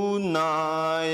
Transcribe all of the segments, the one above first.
누나야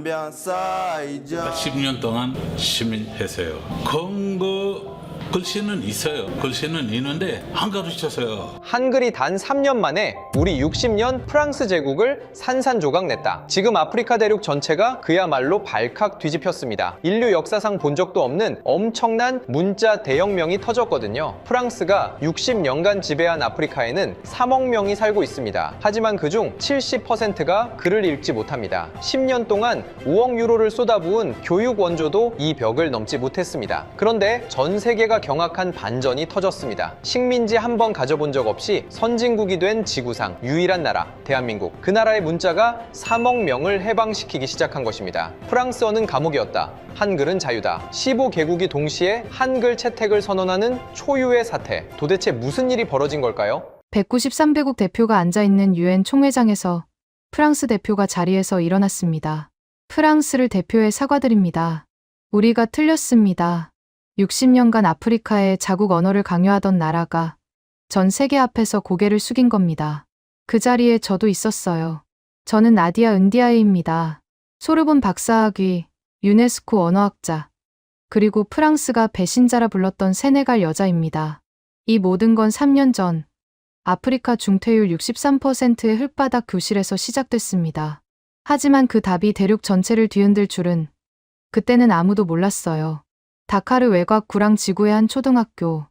깜비아사이자 10년 동안 시민했어요. 건거 글씨는 있어요. 글씨는 있는데 안 가르쳤어요. 한글이 단 3년 만에 우리 60년 프랑스 제국을 산산조각 냈다. 지금 아프리카 대륙 전체가 그야말로 발칵 뒤집혔습니다. 인류 역사상 본 적도 없는 엄청난 문자 대혁명이 터졌거든요. 프랑스가 60년간 지배한 아프리카에는 3억 명이 살고 있습니다. 하지만 그중 70%가 글을 읽지 못합니다. 10년 동안 5억 유로를 쏟아부은 교육 원조도 이 벽을 넘지 못했습니다. 그런데 전 세계가 경악한 반전이 터졌습니다. 식민지 한 번 가져본 적 없이 선진국이 된 지구상 유일한 나라, 대한민국. 그 나라의 문자가 3억 명을 해방시키기 시작한 것입니다. 프랑스어는 감옥이었다. 한글은 자유다. 15개국이 동시에 한글 채택을 선언하는 초유의 사태. 도대체 무슨 일이 벌어진 걸까요? 193개국 대표가 앉아있는 유엔 총회장에서 프랑스 대표가 자리에서 일어났습니다. 프랑스를 대표해 사과드립니다. 우리가 틀렸습니다. 60년간 아프리카의 자국 언어를 강요하던 나라가 전 세계 앞에서 고개를 숙인 겁니다. 그 자리에 저도 있었어요. 저는 나디아 은디아이입니다. 소르본 박사학위, 유네스코 언어학자, 그리고 프랑스가 배신자라 불렀던 세네갈 여자입니다. 이 모든 건 3년 전 아프리카 중퇴율 63%의 흙바닥 교실에서 시작됐습니다. 하지만 그 답이 대륙 전체를 뒤흔들 줄은 그때는 아무도 몰랐어요. 다카르 외곽 구랑 지구의 한 초등학교,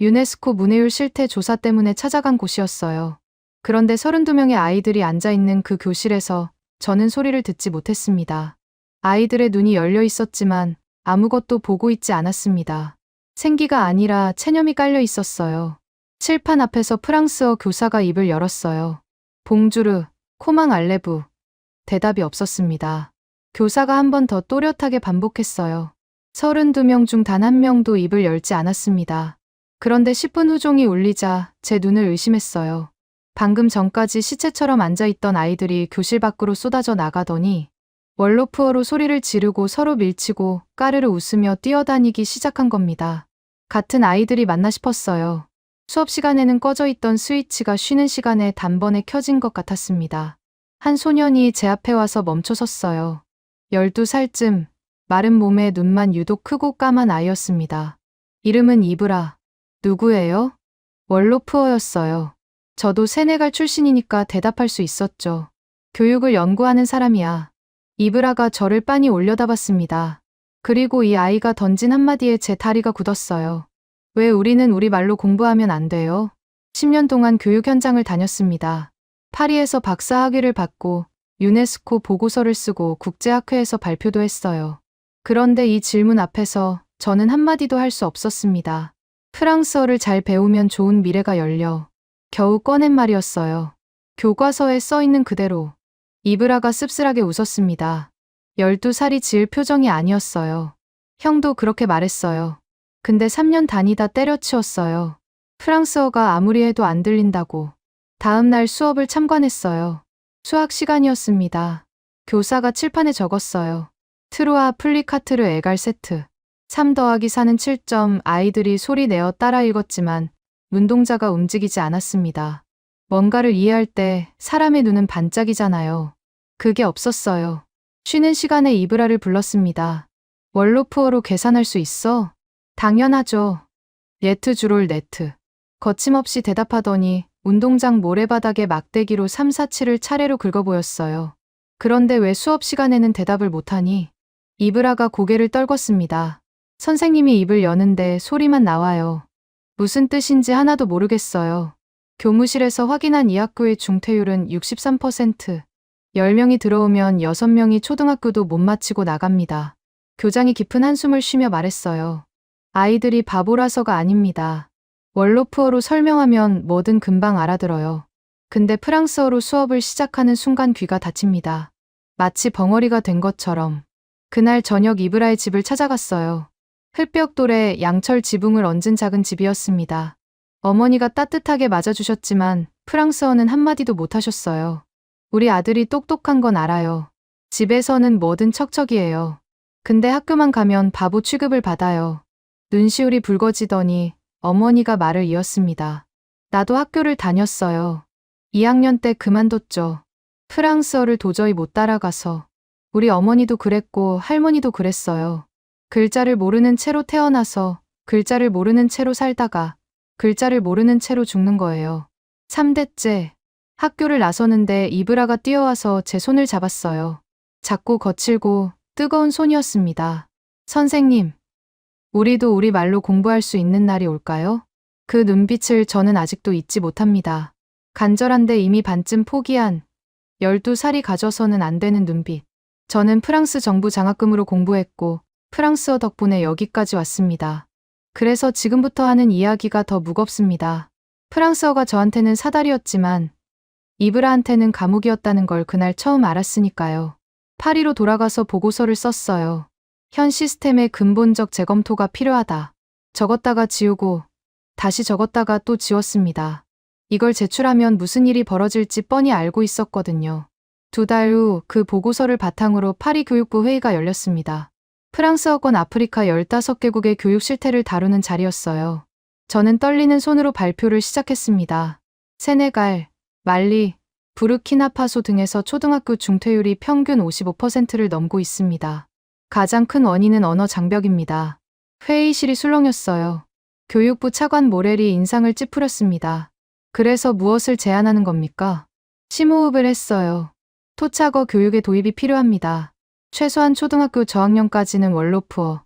유네스코 문해율 실태 조사 때문에 찾아간 곳이었어요. 그런데 32명의 아이들이 앉아있는 그 교실에서 저는 소리를 듣지 못했습니다. 아이들의 눈이 열려 있었지만 아무것도 보고 있지 않았습니다. 생기가 아니라 체념이 깔려 있었어요. 칠판 앞에서 프랑스어 교사가 입을 열었어요. 봉주르, 코망 알레부. 대답이 없었습니다. 교사가 한 번 더 또렷하게 반복했어요. 32명 중 단 한 명도 입을 열지 않았습니다. 그런데 10분 후 종이 울리자 제 눈을 의심했어요. 방금 전까지 시체처럼 앉아있던 아이들이 교실 밖으로 쏟아져 나가더니 월로프어로 소리를 지르고 서로 밀치고 까르르 웃으며 뛰어다니기 시작한 겁니다. 같은 아이들이 맞나 싶었어요. 수업 시간에는 꺼져 있던 스위치가 쉬는 시간에 단번에 켜진 것 같았습니다. 한 소년이 제 앞에 와서 멈춰 섰어요. 12살쯤, 마른 몸에 눈만 유독 크고 까만 아이였습니다. 이름은 이브라. 누구예요? 월로프어였어요. 저도 세네갈 출신이니까 대답할 수 있었죠. 교육을 연구하는 사람이야. 이브라가 저를 빤히 올려다봤습니다. 그리고 이 아이가 던진 한마디에 제 다리가 굳었어요. 왜 우리는 우리 말로 공부하면 안 돼요? 10년 동안 교육 현장을 다녔습니다. 파리에서 박사학위를 받고 유네스코 보고서를 쓰고 국제학회에서 발표도 했어요. 그런데 이 질문 앞에서 저는 한마디도 할 수 없었습니다. 프랑스어를 잘 배우면 좋은 미래가 열려. 겨우 꺼낸 말이었어요. 교과서에 써 있는 그대로. 이브라가 씁쓸하게 웃었습니다. 12살이 지을 표정이 아니었어요. 형도 그렇게 말했어요. 근데 3년 다니다 때려치웠어요. 프랑스어가 아무리 해도 안 들린다고. 다음 날 수업을 참관했어요. 수학 시간이었습니다. 교사가 칠판에 적었어요. 트루아 플리카트르 에갈 세트. 3 더하기 4는 7점. 아이들이 소리 내어 따라 읽었지만 눈동자가 움직이지 않았습니다. 뭔가를 이해할 때 사람의 눈은 반짝이잖아요. 그게 없었어요. 쉬는 시간에 이브라를 불렀습니다. 월로프어로 계산할 수 있어? 당연하죠. 예트 주롤 네트. 거침없이 대답하더니 운동장 모래바닥에 막대기로 3, 4, 7을 차례로 긁어 보였어요. 그런데 왜 수업 시간에는 대답을 못하니? 이브라가 고개를 떨궜습니다. 선생님이 입을 여는데 소리만 나와요. 무슨 뜻인지 하나도 모르겠어요. 교무실에서 확인한 이 학교의 중퇴율은 63%. 10명이 들어오면 6명이 초등학교도 못 마치고 나갑니다. 교장이 깊은 한숨을 쉬며 말했어요. 아이들이 바보라서가 아닙니다. 월로프어로 설명하면 뭐든 금방 알아들어요. 근데 프랑스어로 수업을 시작하는 순간 귀가 닫힙니다. 마치 벙어리가 된 것처럼. 그날 저녁 이브라의 집을 찾아갔어요. 흙벽돌에 양철 지붕을 얹은 작은 집이었습니다. 어머니가 따뜻하게 맞아주셨지만 프랑스어는 한마디도 못하셨어요. 우리 아들이 똑똑한 건 알아요. 집에서는 뭐든 척척이에요. 근데 학교만 가면 바보 취급을 받아요. 눈시울이 붉어지더니 어머니가 말을 이었습니다. 나도 학교를 다녔어요. 2학년 때 그만뒀죠. 프랑스어를 도저히 못 따라가서. 우리 어머니도 그랬고 할머니도 그랬어요. 글자를 모르는 채로 태어나서 글자를 모르는 채로 살다가 글자를 모르는 채로 죽는 거예요. 3대째 학교를 나서는데 이브라가 뛰어와서 제 손을 잡았어요. 작고 거칠고 뜨거운 손이었습니다. 선생님, 우리도 우리 말로 공부할 수 있는 날이 올까요? 그 눈빛을 저는 아직도 잊지 못합니다. 간절한데 이미 반쯤 포기한 12살이 가져서는 안 되는 눈빛. 저는 프랑스 정부 장학금으로 공부했고 프랑스어 덕분에 여기까지 왔습니다. 그래서 지금부터 하는 이야기가 더 무겁습니다. 프랑스어가 저한테는 사다리였지만 이브라한테는 감옥이었다는 걸 그날 처음 알았으니까요. 파리로 돌아가서 보고서를 썼어요. 현 시스템의 근본적 재검토가 필요하다. 적었다가 지우고 다시 적었다가 또 지웠습니다. 이걸 제출하면 무슨 일이 벌어질지 뻔히 알고 있었거든요. 2달 후 그 보고서를 바탕으로 파리 교육부 회의가 열렸습니다. 프랑스어권 아프리카 15개국의 교육 실태를 다루는 자리였어요. 저는 떨리는 손으로 발표를 시작했습니다. 세네갈, 말리, 부르키나파소 등에서 초등학교 중퇴율이 평균 55%를 넘고 있습니다. 가장 큰 원인은 언어 장벽입니다. 회의실이 술렁였어요. 교육부 차관 모렐이 인상을 찌푸렸습니다. 그래서 무엇을 제안하는 겁니까? 심호흡을 했어요. 토착어 교육의 도입이 필요합니다. 최소한 초등학교 저학년까지는 월로프어,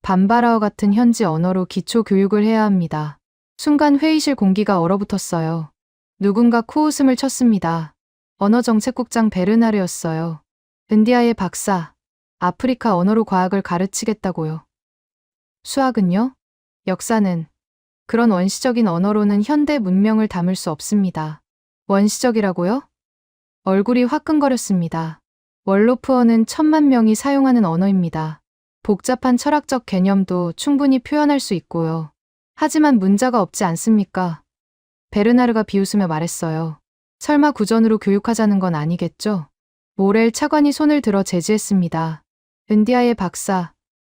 밤바라어 같은 현지 언어로 기초 교육을 해야 합니다. 순간 회의실 공기가 얼어붙었어요. 누군가 코웃음을 쳤습니다. 언어정책국장 베르나르였어요. 은디아의 박사, 아프리카 언어로 과학을 가르치겠다고요. 수학은요? 역사는? 그런 원시적인 언어로는 현대 문명을 담을 수 없습니다. 원시적이라고요? 얼굴이 화끈거렸습니다. 월로프어는 1000만 명이 사용하는 언어입니다. 복잡한 철학적 개념도 충분히 표현할 수 있고요. 하지만 문자가 없지 않습니까? 베르나르가 비웃으며 말했어요. 설마 구전으로 교육하자는 건 아니겠죠? 모렐 차관이 손을 들어 제지했습니다. 은디아의 박사,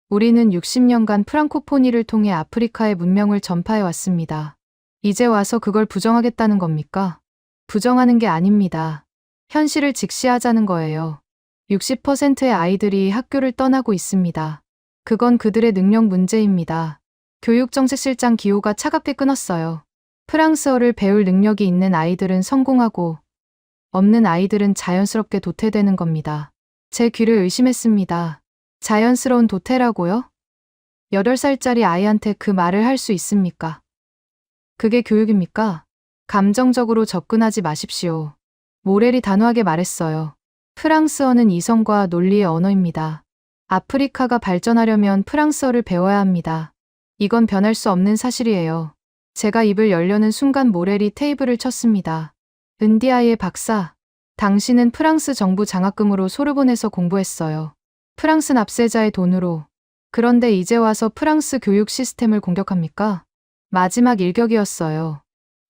우리는 60년간 프랑코포니를 통해 아프리카의 문명을 전파해 왔습니다. 이제 와서 그걸 부정하겠다는 겁니까? 부정하는 게 아닙니다. 현실을 직시하자는 거예요. 60%의 아이들이 학교를 떠나고 있습니다. 그건 그들의 능력 문제입니다. 교육정책실장 기호가 차갑게 끊었어요. 프랑스어를 배울 능력이 있는 아이들은 성공하고 없는 아이들은 자연스럽게 도태되는 겁니다. 제 귀를 의심했습니다. 자연스러운 도태라고요? 8살짜리 아이한테 그 말을 할 수 있습니까? 그게 교육입니까? 감정적으로 접근하지 마십시오. 모렐이 단호하게 말했어요. 프랑스어는 이성과 논리의 언어입니다. 아프리카가 발전하려면 프랑스어를 배워야 합니다. 이건 변할 수 없는 사실이에요. 제가 입을 열려는 순간 모렐이 테이블을 쳤습니다. 은디아의 박사, 당신은 프랑스 정부 장학금으로 소르본에서 공부했어요. 프랑스 납세자의 돈으로. 그런데 이제 와서 프랑스 교육 시스템을 공격합니까? 마지막 일격이었어요.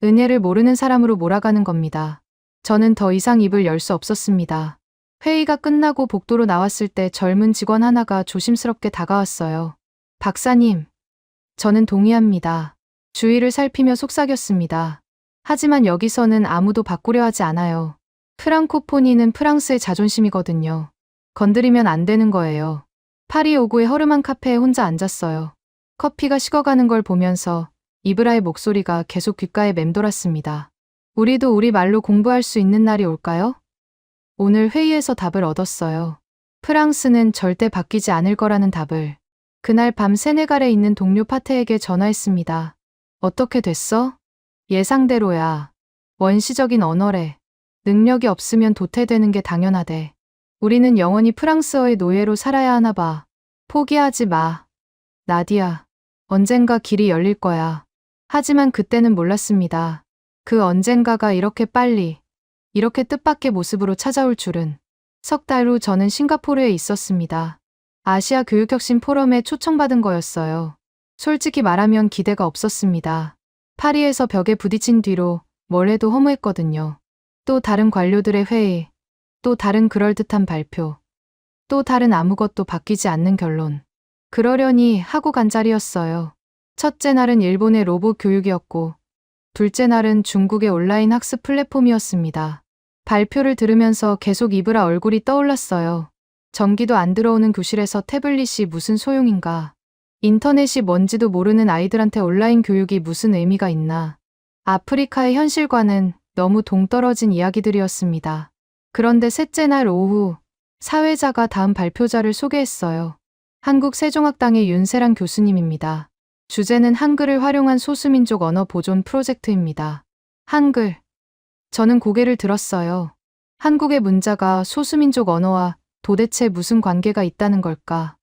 은혜를 모르는 사람으로 몰아가는 겁니다. 저는 더 이상 입을 열 수 없었습니다. 회의가 끝나고 복도로 나왔을 때 젊은 직원 하나가 조심스럽게 다가왔어요. 박사님, 저는 동의합니다. 주위를 살피며 속삭였습니다. 하지만 여기서는 아무도 바꾸려 하지 않아요. 프랑코포니는 프랑스의 자존심이거든요. 건드리면 안 되는 거예요. 파리 오구의 허름한 카페에 혼자 앉았어요. 커피가 식어가는 걸 보면서 이브라의 목소리가 계속 귓가에 맴돌았습니다. 우리도 우리 말로 공부할 수 있는 날이 올까요? 오늘 회의에서 답을 얻었어요. 프랑스는 절대 바뀌지 않을 거라는 답을. 그날 밤 세네갈에 있는 동료 파테에게 전화했습니다. 어떻게 됐어? 예상대로야. 원시적인 언어래. 능력이 없으면 도태되는 게 당연하대. 우리는 영원히 프랑스어의 노예로 살아야 하나 봐. 포기하지 마. 나디아. 언젠가 길이 열릴 거야. 하지만 그때는 몰랐습니다. 그 언젠가가 이렇게 빨리, 이렇게 뜻밖의 모습으로 찾아올 줄은. 석 달 후 저는 싱가포르에 있었습니다. 아시아 교육혁신 포럼에 초청받은 거였어요. 솔직히 말하면 기대가 없었습니다. 파리에서 벽에 부딪힌 뒤로 뭘 해도 허무했거든요. 또 다른 관료들의 회의, 또 다른 그럴듯한 발표, 또 다른 아무것도 바뀌지 않는 결론. 그러려니 하고 간 자리였어요. 첫째 날은 일본의 로봇 교육이었고, 둘째 날은 중국의 온라인 학습 플랫폼이었습니다. 발표를 들으면서 계속 이브라 얼굴이 떠올랐어요. 전기도 안 들어오는 교실에서 태블릿이 무슨 소용인가. 인터넷이 뭔지도 모르는 아이들한테 온라인 교육이 무슨 의미가 있나. 아프리카의 현실과는 너무 동떨어진 이야기들이었습니다. 그런데 셋째 날 오후 사회자가 다음 발표자를 소개했어요. 한국 세종학당의 윤세랑 교수님입니다. 주제는 한글을 활용한 소수민족 언어 보존 프로젝트입니다. 한글. 저는 고개를 들었어요. 한국의 문자가 소수민족 언어와 도대체 무슨 관계가 있다는 걸까?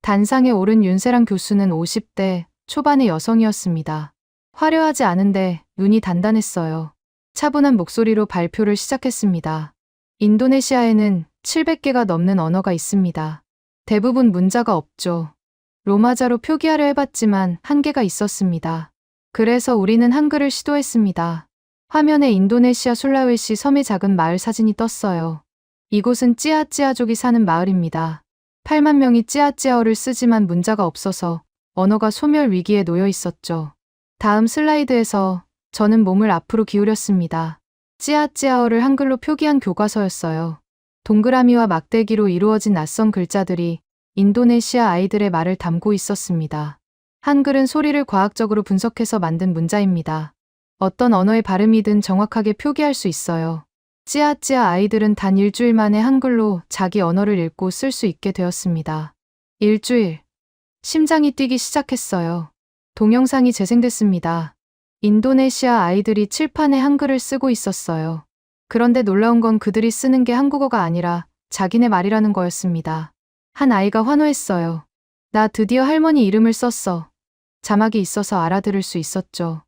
단상에 오른 윤세랑 교수는 50대 초반의 여성이었습니다. 화려하지 않은데 눈이 단단했어요. 차분한 목소리로 발표를 시작했습니다. 인도네시아에는 700개가 넘는 언어가 있습니다. 대부분 문자가 없죠. 로마자로 표기하려 해봤지만 한계가 있었습니다. 그래서 우리는 한글을 시도했습니다. 화면에 인도네시아 술라웨시 섬의 작은 마을 사진이 떴어요. 이곳은 찌아찌아족이 사는 마을입니다. 8만 명이 찌아찌아어를 쓰지만 문자가 없어서 언어가 소멸 위기에 놓여 있었죠. 다음 슬라이드에서 저는 몸을 앞으로 기울였습니다. 찌아찌아어를 한글로 표기한 교과서였어요. 동그라미와 막대기로 이루어진 낯선 글자들이 인도네시아 아이들의 말을 담고 있었습니다. 한글은 소리를 과학적으로 분석해서 만든 문자입니다. 어떤 언어의 발음이든 정확하게 표기할 수 있어요. 찌아찌아 아이들은 단 일주일 만에 한글로 자기 언어를 읽고 쓸 수 있게 되었습니다. 일주일. 심장이 뛰기 시작했어요. 동영상이 재생됐습니다. 인도네시아 아이들이 칠판에 한글을 쓰고 있었어요. 그런데 놀라운 건 그들이 쓰는 게 한국어가 아니라 자기네 말이라는 거였습니다. 한 아이가 환호했어요. 나 드디어 할머니 이름을 썼어. 자막이 있어서 알아들을 수 있었죠.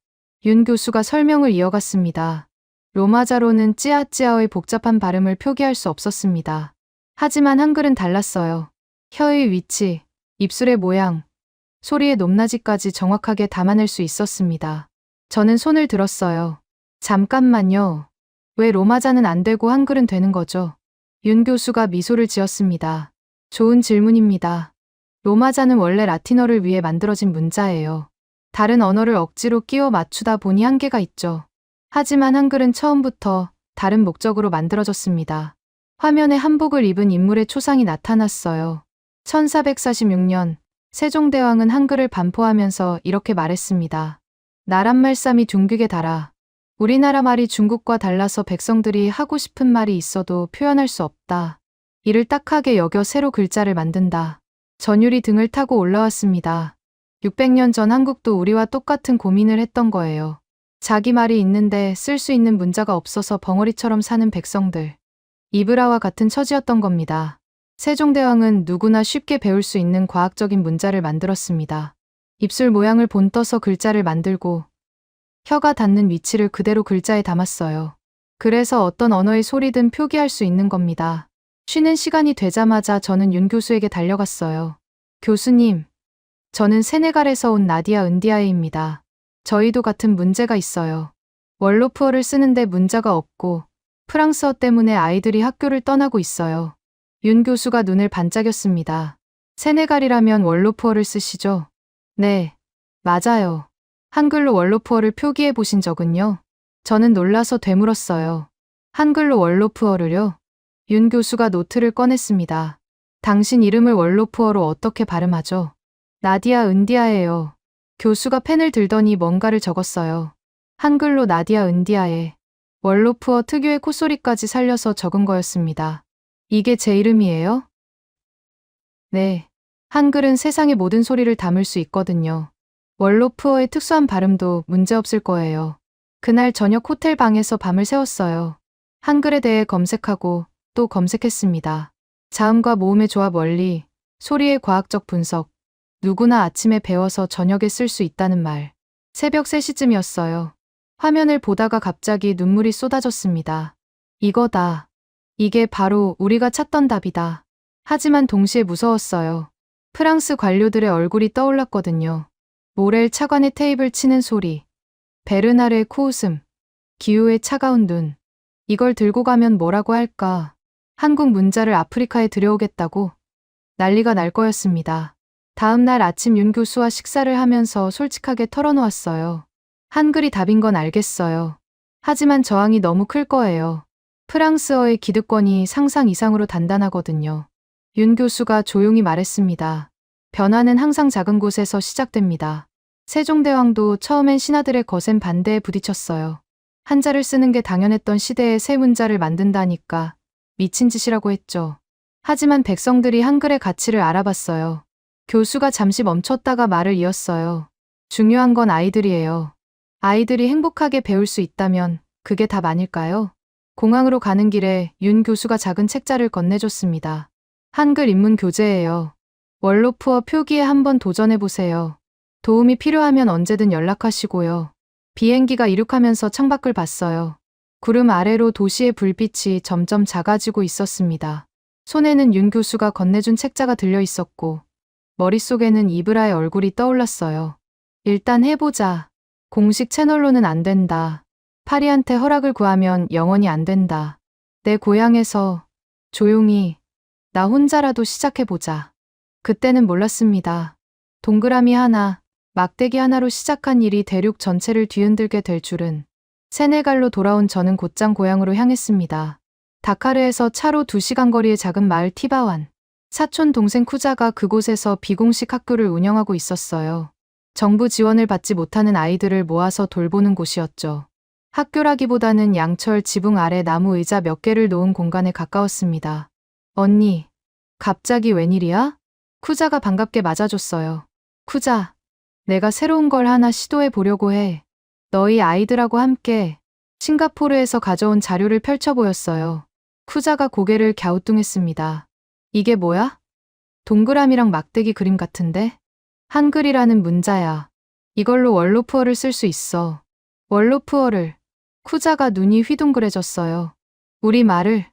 윤 교수가 설명을 이어갔습니다. 로마자로는 찌아찌아의 복잡한 발음을 표기할 수 없었습니다. 하지만 한글은 달랐어요. 혀의 위치, 입술의 모양, 소리의 높낮이까지 정확하게 담아낼 수 있었습니다. 저는 손을 들었어요. 잠깐만요. 왜 로마자는 안 되고 한글은 되는 거죠? 윤 교수가 미소를 지었습니다. 좋은 질문입니다. 로마자는 원래 라틴어를 위해 만들어진 문자예요. 다른 언어를 억지로 끼워 맞추다 보니 한계가 있죠. 하지만 한글은 처음부터 다른 목적으로 만들어졌습니다. 화면에 한복을 입은 인물의 초상이 나타났어요. 1446년 세종대왕은 한글을 반포하면서 이렇게 말했습니다. 나란말싸미 둥극에 달아. 우리나라 말이 중국과 달라서 백성들이 하고 싶은 말이 있어도 표현할 수 없다. 이를 딱하게 여겨 새로 글자를 만든다. 전율이 등을 타고 올라왔습니다. 600년 전 한국도 우리와 똑같은 고민을 했던 거예요. 자기 말이 있는데 쓸 수 있는 문자가 없어서 벙어리처럼 사는 백성들. 이브라와 같은 처지였던 겁니다. 세종대왕은 누구나 쉽게 배울 수 있는 과학적인 문자를 만들었습니다. 입술 모양을 본떠서 글자를 만들고 혀가 닿는 위치를 그대로 글자에 담았어요. 그래서 어떤 언어의 소리든 표기할 수 있는 겁니다. 쉬는 시간이 되자마자 저는 윤 교수에게 달려갔어요. 교수님, 저는 세네갈에서 온 나디아 은디아에입니다. 저희도 같은 문제가 있어요. 월로프어를 쓰는데 문자가 없고 프랑스어 때문에 아이들이 학교를 떠나고 있어요. 윤 교수가 눈을 반짝였습니다. 세네갈이라면 월로프어를 쓰시죠? 네, 맞아요. 한글로 월로프어를 표기해 보신 적은요? 저는 놀라서 되물었어요. 한글로 월로프어를요? 윤 교수가 노트를 꺼냈습니다. 당신 이름을 월로프어로 어떻게 발음하죠? 나디아 은디아예요. 교수가 펜을 들더니 뭔가를 적었어요. 한글로 나디아 은디아에 월로프어 특유의 콧소리까지 살려서 적은 거였습니다. 이게 제 이름이에요? 네. 한글은 세상의 모든 소리를 담을 수 있거든요. 월로프어의 특수한 발음도 문제없을 거예요. 그날 저녁 호텔 방에서 밤을 새웠어요. 한글에 대해 검색하고 또 검색했습니다. 자음과 모음의 조합 원리, 소리의 과학적 분석, 누구나 아침에 배워서 저녁에 쓸 수 있다는 말. 새벽 3시쯤이었어요. 화면을 보다가 갑자기 눈물이 쏟아졌습니다. 이거다. 이게 바로 우리가 찾던 답이다. 하지만 동시에 무서웠어요. 프랑스 관료들의 얼굴이 떠올랐거든요. 모렐 차관의 테이블 치는 소리, 베르나르의 코웃음, 기우의 차가운 눈. 이걸 들고 가면 뭐라고 할까? 한국 문자를 아프리카에 들여오겠다고? 난리가 날 거였습니다. 다음 날 아침 윤 교수와 식사를 하면서 솔직하게 털어놓았어요. 한글이 답인 건 알겠어요. 하지만 저항이 너무 클 거예요. 프랑스어의 기득권이 상상 이상으로 단단하거든요. 윤 교수가 조용히 말했습니다. 변화는 항상 작은 곳에서 시작됩니다. 세종대왕도 처음엔 신하들의 거센 반대에 부딪혔어요. 한자를 쓰는 게 당연했던 시대에 새 문자를 만든다니까 미친 짓이라고 했죠. 하지만 백성들이 한글의 가치를 알아봤어요. 교수가 잠시 멈췄다가 말을 이었어요. 중요한 건 아이들이에요. 아이들이 행복하게 배울 수 있다면 그게 답 아닐까요? 공항으로 가는 길에 윤 교수가 작은 책자를 건네줬습니다. 한글 인문 교재예요. 월로푸어 표기에 한번 도전해보세요. 도움이 필요하면 언제든 연락하시고요. 비행기가 이륙하면서 창밖을 봤어요. 구름 아래로 도시의 불빛이 점점 작아지고 있었습니다. 손에는 윤 교수가 건네준 책자가 들려 있었고 머릿속에는 이브라의 얼굴이 떠올랐어요. 일단 해보자. 공식 채널로는 안 된다. 파리한테 허락을 구하면 영원히 안 된다. 내 고향에서 조용히 나 혼자라도 시작해보자. 그때는 몰랐습니다. 동그라미 하나, 막대기 하나로 시작한 일이 대륙 전체를 뒤흔들게 될 줄은. 세네갈로 돌아온 저는 곧장 고향으로 향했습니다. 다카르에서 차로 2시간 거리의 작은 마을 티바완. 사촌 동생 쿠자가 그곳에서 비공식 학교를 운영하고 있었어요. 정부 지원을 받지 못하는 아이들을 모아서 돌보는 곳이었죠. 학교라기보다는 양철 지붕 아래 나무 의자 몇 개를 놓은 공간에 가까웠습니다. 언니, 갑자기 웬일이야? 쿠자가 반갑게 맞아줬어요. 쿠자, 내가 새로운 걸 하나 시도해 보려고 해. 너희 아이들하고 함께 싱가포르에서 가져온 자료를 펼쳐 보였어요. 쿠자가 고개를 갸우뚱했습니다. 이게 뭐야? 동그라미랑 막대기 그림 같은데? 한글이라는 문자야. 이걸로 월로푸어를 쓸 수 있어. 월로푸어를. 쿠자가 눈이 휘둥그레졌어요. 우리 말을.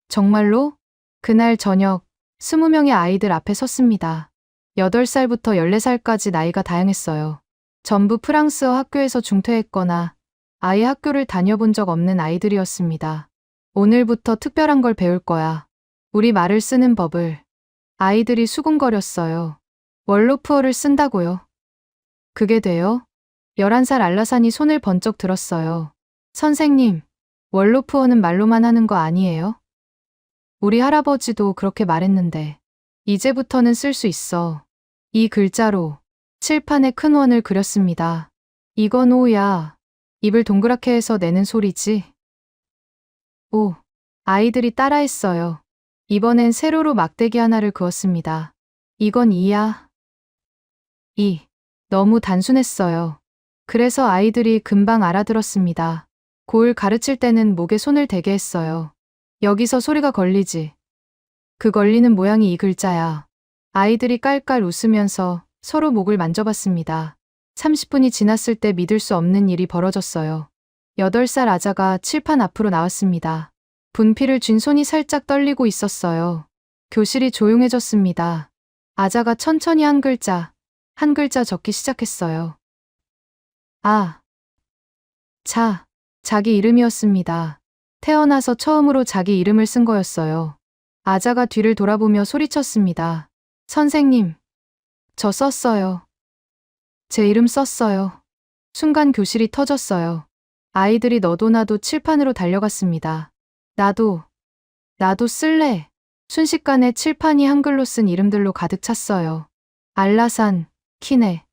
정말로? 그날 저녁 20명의 아이들 앞에 섰습니다. 8살부터 14살까지 나이가 다양했어요. 전부 프랑스어 학교에서 중퇴했거나 아예 학교를 다녀본 적 없는 아이들이었습니다. 오늘부터 특별한 걸 배울 거야. 우리 말을 쓰는 법을. 아이들이 수군거렸어요. 월로푸어를 쓴다고요? 그게 돼요? 11살 알라산이 손을 번쩍 들었어요. 선생님, 월로푸어는 말로만 하는 거 아니에요? 우리 할아버지도 그렇게 말했는데 이제부터는 쓸 수 있어. 이 글자로 칠판에 큰 원을 그렸습니다. 이건 오야. 입을 동그랗게 해서 내는 소리지. 오, 아이들이 따라했어요. 이번엔 세로로 막대기 하나를 그었습니다. 이건 이야. 이. 너무 단순했어요. 그래서 아이들이 금방 알아들었습니다. 고을 가르칠 때는 목에 손을 대게 했어요. 여기서 소리가 걸리지. 그 걸리는 모양이 이 글자야. 아이들이 깔깔 웃으면서 서로 목을 만져봤습니다. 30분이 지났을 때 믿을 수 없는 일이 벌어졌어요. 8살 아자가 칠판 앞으로 나왔습니다. 분필을 쥔 손이 살짝 떨리고 있었어요. 교실이 조용해졌습니다. 아자가 천천히 한 글자 적기 시작했어요. 아, 자기 이름이었습니다. 태어나서 처음으로 자기 이름을 쓴 거였어요. 아자가 뒤를 돌아보며 소리쳤습니다. 선생님, 저 썼어요. 제 이름 썼어요. 순간 교실이 터졌어요. 아이들이 너도 나도 칠판으로 달려갔습니다. 나도 쓸래. 순식간에 칠판이 한글로 쓴 이름들로 가득 찼어요. 알라산, 키네,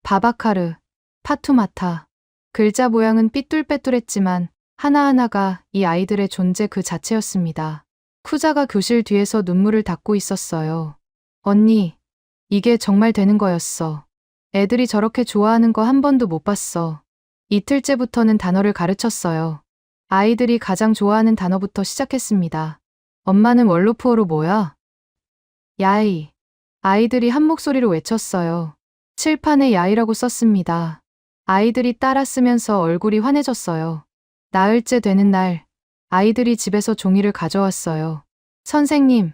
바바카르, 파투마타. 글자 모양은 삐뚤빼뚤했지만 하나하나가 이 아이들의 존재 그 자체였습니다. 쿠자가 교실 뒤에서 눈물을 닦고 있었어요. 언니, 이게 정말 되는 거였어. 애들이 저렇게 좋아하는 거 한 번도 못 봤어. 이틀째부터는 단어를 가르쳤어요. 아이들이 가장 좋아하는 단어부터 시작했습니다. 엄마는 월로푸어로 뭐야? 야이. 아이들이 한 목소리로 외쳤어요. 칠판에 야이라고 썼습니다. 아이들이 따라 쓰면서 얼굴이 환해졌어요. 나흘째 되는 날, 아이들이 집에서 종이를 가져왔어요. 선생님,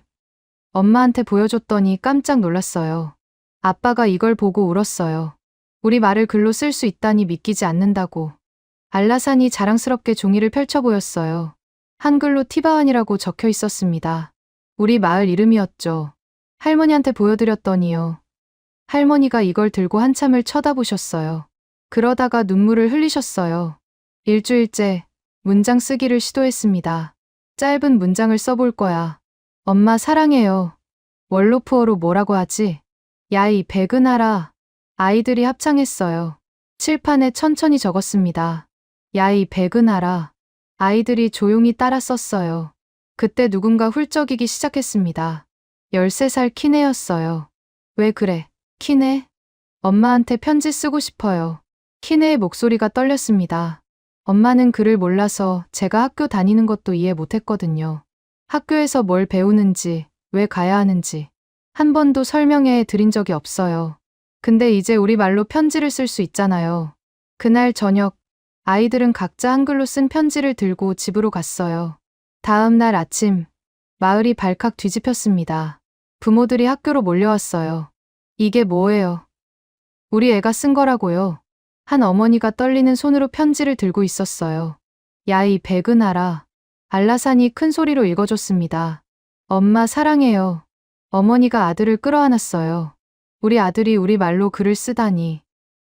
엄마한테 보여줬더니 깜짝 놀랐어요. 아빠가 이걸 보고 울었어요. 우리 말을 글로 쓸 수 있다니 믿기지 않는다고. 알라산이 자랑스럽게 종이를 펼쳐 보였어요. 한글로 티바완이라고 적혀 있었습니다. 우리 마을 이름이었죠. 할머니한테 보여드렸더니요. 할머니가 이걸 들고 한참을 쳐다보셨어요. 그러다가 눈물을 흘리셨어요. 일주일째 문장 쓰기를 시도했습니다. 짧은 문장을 써볼 거야. 엄마 사랑해요. 월로프어로 뭐라고 하지? 야이 백은하라. 아이들이 합창했어요. 칠판에 천천히 적었습니다. 야이 백은하라. 아이들이 조용히 따라 썼어요. 그때 누군가 훌쩍이기 시작했습니다. 13살 키네였어요. 왜 그래? 키네? 엄마한테 편지 쓰고 싶어요. 키네의 목소리가 떨렸습니다. 엄마는 글을 몰라서 제가 학교 다니는 것도 이해 못했거든요. 학교에서 뭘 배우는지, 왜 가야 하는지 한 번도 설명해 드린 적이 없어요. 근데 이제 우리말로 편지를 쓸 수 있잖아요. 그날 저녁 아이들은 각자 한글로 쓴 편지를 들고 집으로 갔어요. 다음 날 아침 마을이 발칵 뒤집혔습니다. 부모들이 학교로 몰려왔어요. 이게 뭐예요? 우리 애가 쓴 거라고요. 한 어머니가 떨리는 손으로 편지를 들고 있었어요. 야이 백은하라. 알라산이 큰 소리로 읽어줬습니다. 엄마 사랑해요. 어머니가 아들을 끌어안았어요. 우리 아들이 우리말로 글을 쓰다니.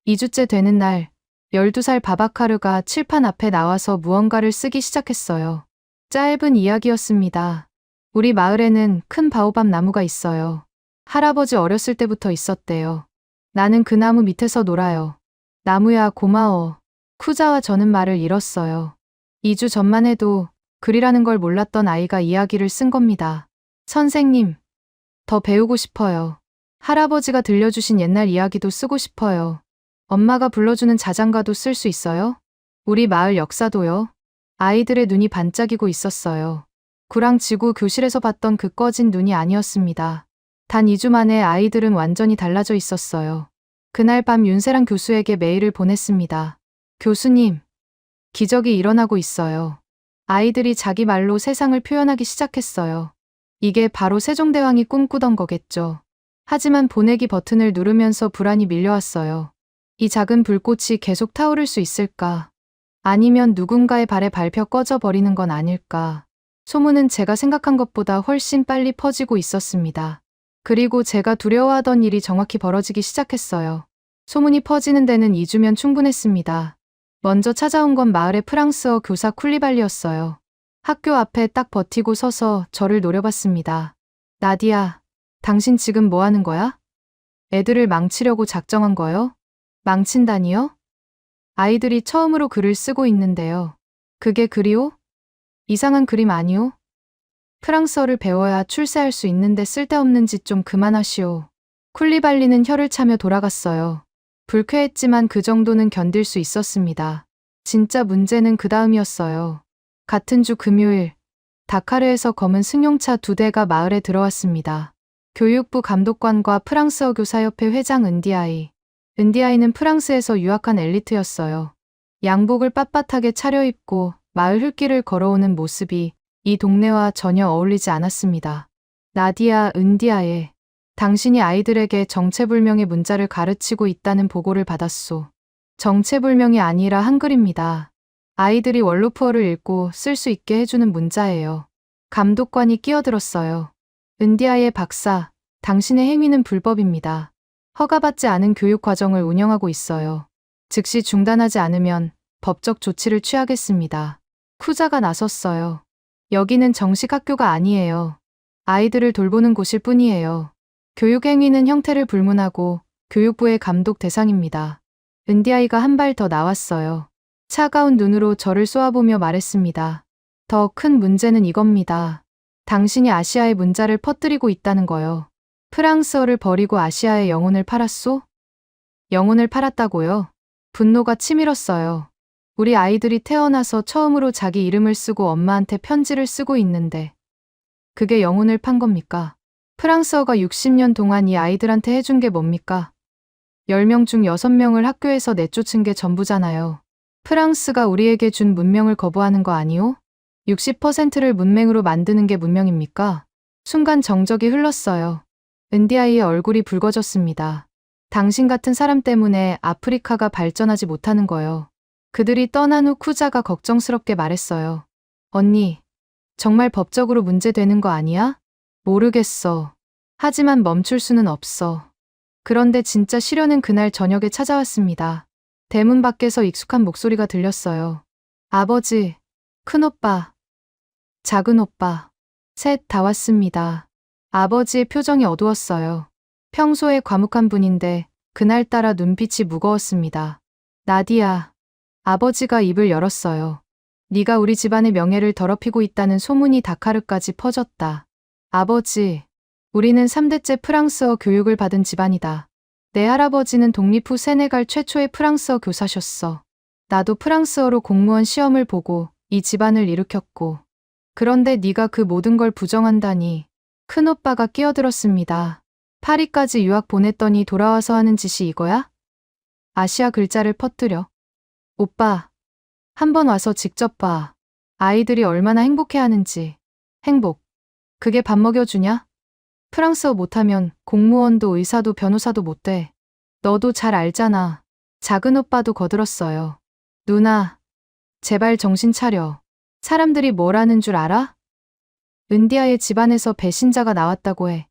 2주째 되는 날 12살 바바카르가 칠판 앞에 나와서 무언가를 쓰기 시작했어요. 짧은 이야기였습니다. 우리 마을에는 큰 바오밥 나무가 있어요. 할아버지 어렸을 때부터 있었대요. 나는 그 나무 밑에서 놀아요. 나무야 고마워. 쿠자와 저는 말을 잃었어요. 2주 전만 해도 글이라는 걸 몰랐던 아이가 이야기를 쓴 겁니다. 선생님, 더 배우고 싶어요. 할아버지가 들려주신 옛날 이야기도 쓰고 싶어요. 엄마가 불러주는 자장가도 쓸 수 있어요? 우리 마을 역사도요? 아이들의 눈이 반짝이고 있었어요. 구랑지구 교실에서 봤던 그 꺼진 눈이 아니었습니다. 단 2주 만에 아이들은 완전히 달라져 있었어요. 그날 밤 윤세랑 교수에게 메일을 보냈습니다. 교수님, 기적이 일어나고 있어요. 아이들이 자기 말로 세상을 표현하기 시작했어요. 이게 바로 세종대왕이 꿈꾸던 거겠죠. 하지만 보내기 버튼을 누르면서 불안이 밀려왔어요. 이 작은 불꽃이 계속 타오를 수 있을까? 아니면 누군가의 발에 밟혀 꺼져버리는 건 아닐까? 소문은 제가 생각한 것보다 훨씬 빨리 퍼지고 있었습니다. 그리고 제가 두려워하던 일이 정확히 벌어지기 시작했어요. 소문이 퍼지는 데는 2주면 충분했습니다. 먼저 찾아온 건 마을의 프랑스어 교사 쿨리발리였어요. 학교 앞에 딱 버티고 서서 저를 노려봤습니다. 나디야, 당신 지금 뭐 하는 거야? 애들을 망치려고 작정한 거요? 망친다니요? 아이들이 처음으로 글을 쓰고 있는데요. 그게 글이요? 이상한 그림 아니요? 프랑스어를 배워야 출세할 수 있는데 쓸데없는 짓 좀 그만하시오. 쿨리발리는 혀를 차며 돌아갔어요. 불쾌했지만 그 정도는 견딜 수 있었습니다. 진짜 문제는 그 다음이었어요. 같은 주 금요일, 다카르에서 검은 승용차 2대가 마을에 들어왔습니다. 교육부 감독관과 프랑스어 교사협회 회장 은디아이. 은디아이는 프랑스에서 유학한 엘리트였어요. 양복을 빳빳하게 차려입고 마을 흙길을 걸어오는 모습이 이 동네와 전혀 어울리지 않았습니다. 나디아, 은디아에 당신이 아이들에게 정체불명의 문자를 가르치고 있다는 보고를 받았소. 정체불명이 아니라 한글입니다. 아이들이 월로프어를 읽고 쓸 수 있게 해주는 문자예요. 감독관이 끼어들었어요. 은디아의 박사, 당신의 행위는 불법입니다. 허가받지 않은 교육 과정을 운영하고 있어요. 즉시 중단하지 않으면 법적 조치를 취하겠습니다. 쿠자가 나섰어요. 여기는 정식 학교가 아니에요. 아이들을 돌보는 곳일 뿐이에요. 교육행위는 형태를 불문하고 교육부의 감독 대상입니다. 은디아이가 한 발 더 나왔어요. 차가운 눈으로 저를 쏘아보며 말했습니다. 더 큰 문제는 이겁니다. 당신이 아시아의 문자를 퍼뜨리고 있다는 거요. 프랑스어를 버리고 아시아의 영혼을 팔았소? 영혼을 팔았다고요? 분노가 치밀었어요. 우리 아이들이 태어나서 처음으로 자기 이름을 쓰고 엄마한테 편지를 쓰고 있는데 그게 영혼을 판 겁니까? 프랑스어가 60년 동안 이 아이들한테 해준 게 뭡니까? 10명 중 6명을 학교에서 내쫓은 게 전부잖아요. 프랑스가 우리에게 준 문명을 거부하는 거 아니오? 60%를 문맹으로 만드는 게 문명입니까? 순간 정적이 흘렀어요. 은디아이의 얼굴이 붉어졌습니다. 당신 같은 사람 때문에 아프리카가 발전하지 못하는 거요. 그들이 떠난 후 쿠자가 걱정스럽게 말했어요. 언니, 정말 법적으로 문제되는 거 아니야? 모르겠어. 하지만 멈출 수는 없어. 그런데 진짜 시련은 그날 저녁에 찾아왔습니다. 대문 밖에서 익숙한 목소리가 들렸어요. 아버지, 큰오빠, 작은오빠, 셋 다 왔습니다. 아버지의 표정이 어두웠어요. 평소에 과묵한 분인데 그날따라 눈빛이 무거웠습니다. 나디야, 아버지가 입을 열었어요. 네가 우리 집안의 명예를 더럽히고 있다는 소문이 다카르까지 퍼졌다. 아버지, 우리는 3대째 프랑스어 교육을 받은 집안이다. 내 할아버지는 독립 후 세네갈 최초의 프랑스어 교사셨어. 나도 프랑스어로 공무원 시험을 보고 이 집안을 일으켰고. 그런데 네가 그 모든 걸 부정한다니. 큰오빠가 끼어들었습니다. 파리까지 유학 보냈더니 돌아와서 하는 짓이 이거야? 아시아 글자를 퍼뜨려. 오빠, 한번 와서 직접 봐. 아이들이 얼마나 행복해하는지. 행복. 그게 밥 먹여주냐? 프랑스어 못하면 공무원도 의사도 변호사도 못 돼. 너도 잘 알잖아. 작은 오빠도 거들었어요. 누나, 제발 정신 차려. 사람들이 뭐라는 줄 알아? 은디아의 집안에서 배신자가 나왔다고 해.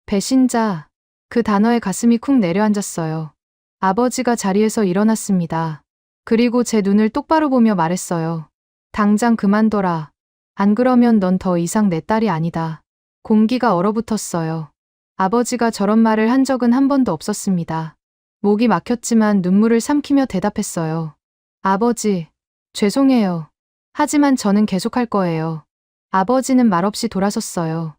배신자. 그 단어에 가슴이 쿵 내려앉았어요. 아버지가 자리에서 일어났습니다. 그리고 제 눈을 똑바로 보며 말했어요. 당장 그만둬라. 안 그러면 넌 더 이상 내 딸이 아니다. 공기가 얼어붙었어요. 아버지가 저런 말을 한 적은 한 번도 없었습니다. 목이 막혔지만 눈물을 삼키며 대답했어요. 아버지, 죄송해요. 하지만 저는 계속할 거예요. 아버지는 말없이 돌아섰어요.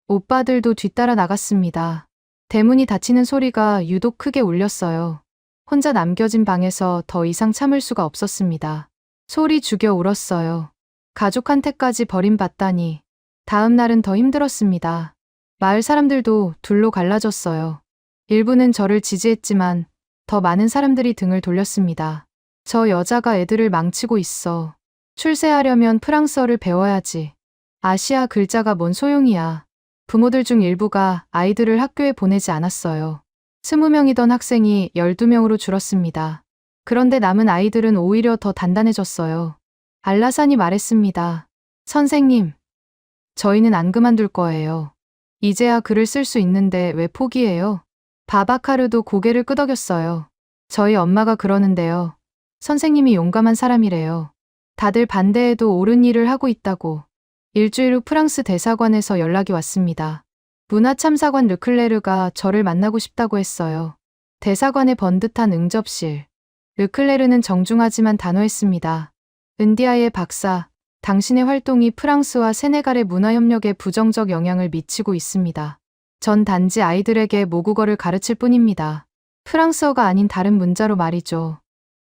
오빠들도 뒤따라 나갔습니다. 대문이 닫히는 소리가 유독 크게 울렸어요. 혼자 남겨진 방에서 더 이상 참을 수가 없었습니다. 소리 죽여 울었어요. 가족한테까지 버림받다니. 다음 날은 더 힘들었습니다. 마을 사람들도 둘로 갈라졌어요. 일부는 저를 지지했지만 더 많은 사람들이 등을 돌렸습니다. 저 여자가 애들을 망치고 있어. 출세하려면 프랑스어를 배워야지. 아시아 글자가 뭔 소용이야. 부모들 중 일부가 아이들을 학교에 보내지 않았어요. 20명이던 학생이 12명으로 줄었습니다. 그런데 남은 아이들은 오히려 더 단단해졌어요. 알라산이 말했습니다. 선생님, 저희는 안 그만둘 거예요. 이제야 글을 쓸 수 있는데 왜 포기해요? 바바카르도 고개를 끄덕였어요. 저희 엄마가 그러는데요. 선생님이 용감한 사람이래요. 다들 반대해도 옳은 일을 하고 있다고. 일주일 후 프랑스 대사관에서 연락이 왔습니다. 문화참사관 르클레르가 저를 만나고 싶다고 했어요. 대사관의 번듯한 응접실. 르클레르는 정중하지만 단호했습니다. 은디아의 박사, 당신의 활동이 프랑스와 세네갈의 문화협력에 부정적 영향을 미치고 있습니다. 전 단지 아이들에게 모국어를 가르칠 뿐입니다. 프랑스어가 아닌 다른 문자로 말이죠.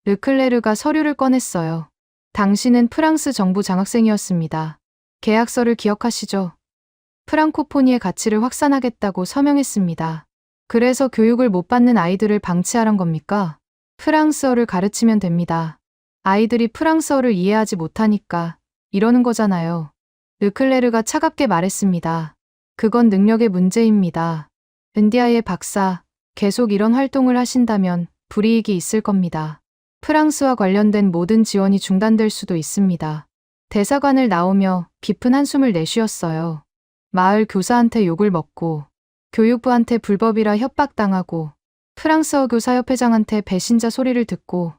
르클레르가 서류를 꺼냈어요. 당신은 프랑스 정부 장학생이었습니다. 계약서를 기억하시죠? 프랑코포니의 가치를 확산하겠다고 서명했습니다. 그래서 교육을 못 받는 아이들을 방치하란 겁니까? 프랑스어를 가르치면 됩니다. 아이들이 프랑스어를 이해하지 못하니까 이러는 거잖아요. 르클레르가 차갑게 말했습니다. 그건 능력의 문제입니다. 은디아의 박사, 계속 이런 활동을 하신다면 불이익이 있을 겁니다. 프랑스와 관련된 모든 지원이 중단될 수도 있습니다. 대사관을 나오며 깊은 한숨을 내쉬었어요. 마을 교사한테 욕을 먹고, 교육부한테 불법이라 협박당하고, 프랑스어 교사협회장한테 배신자 소리를 듣고,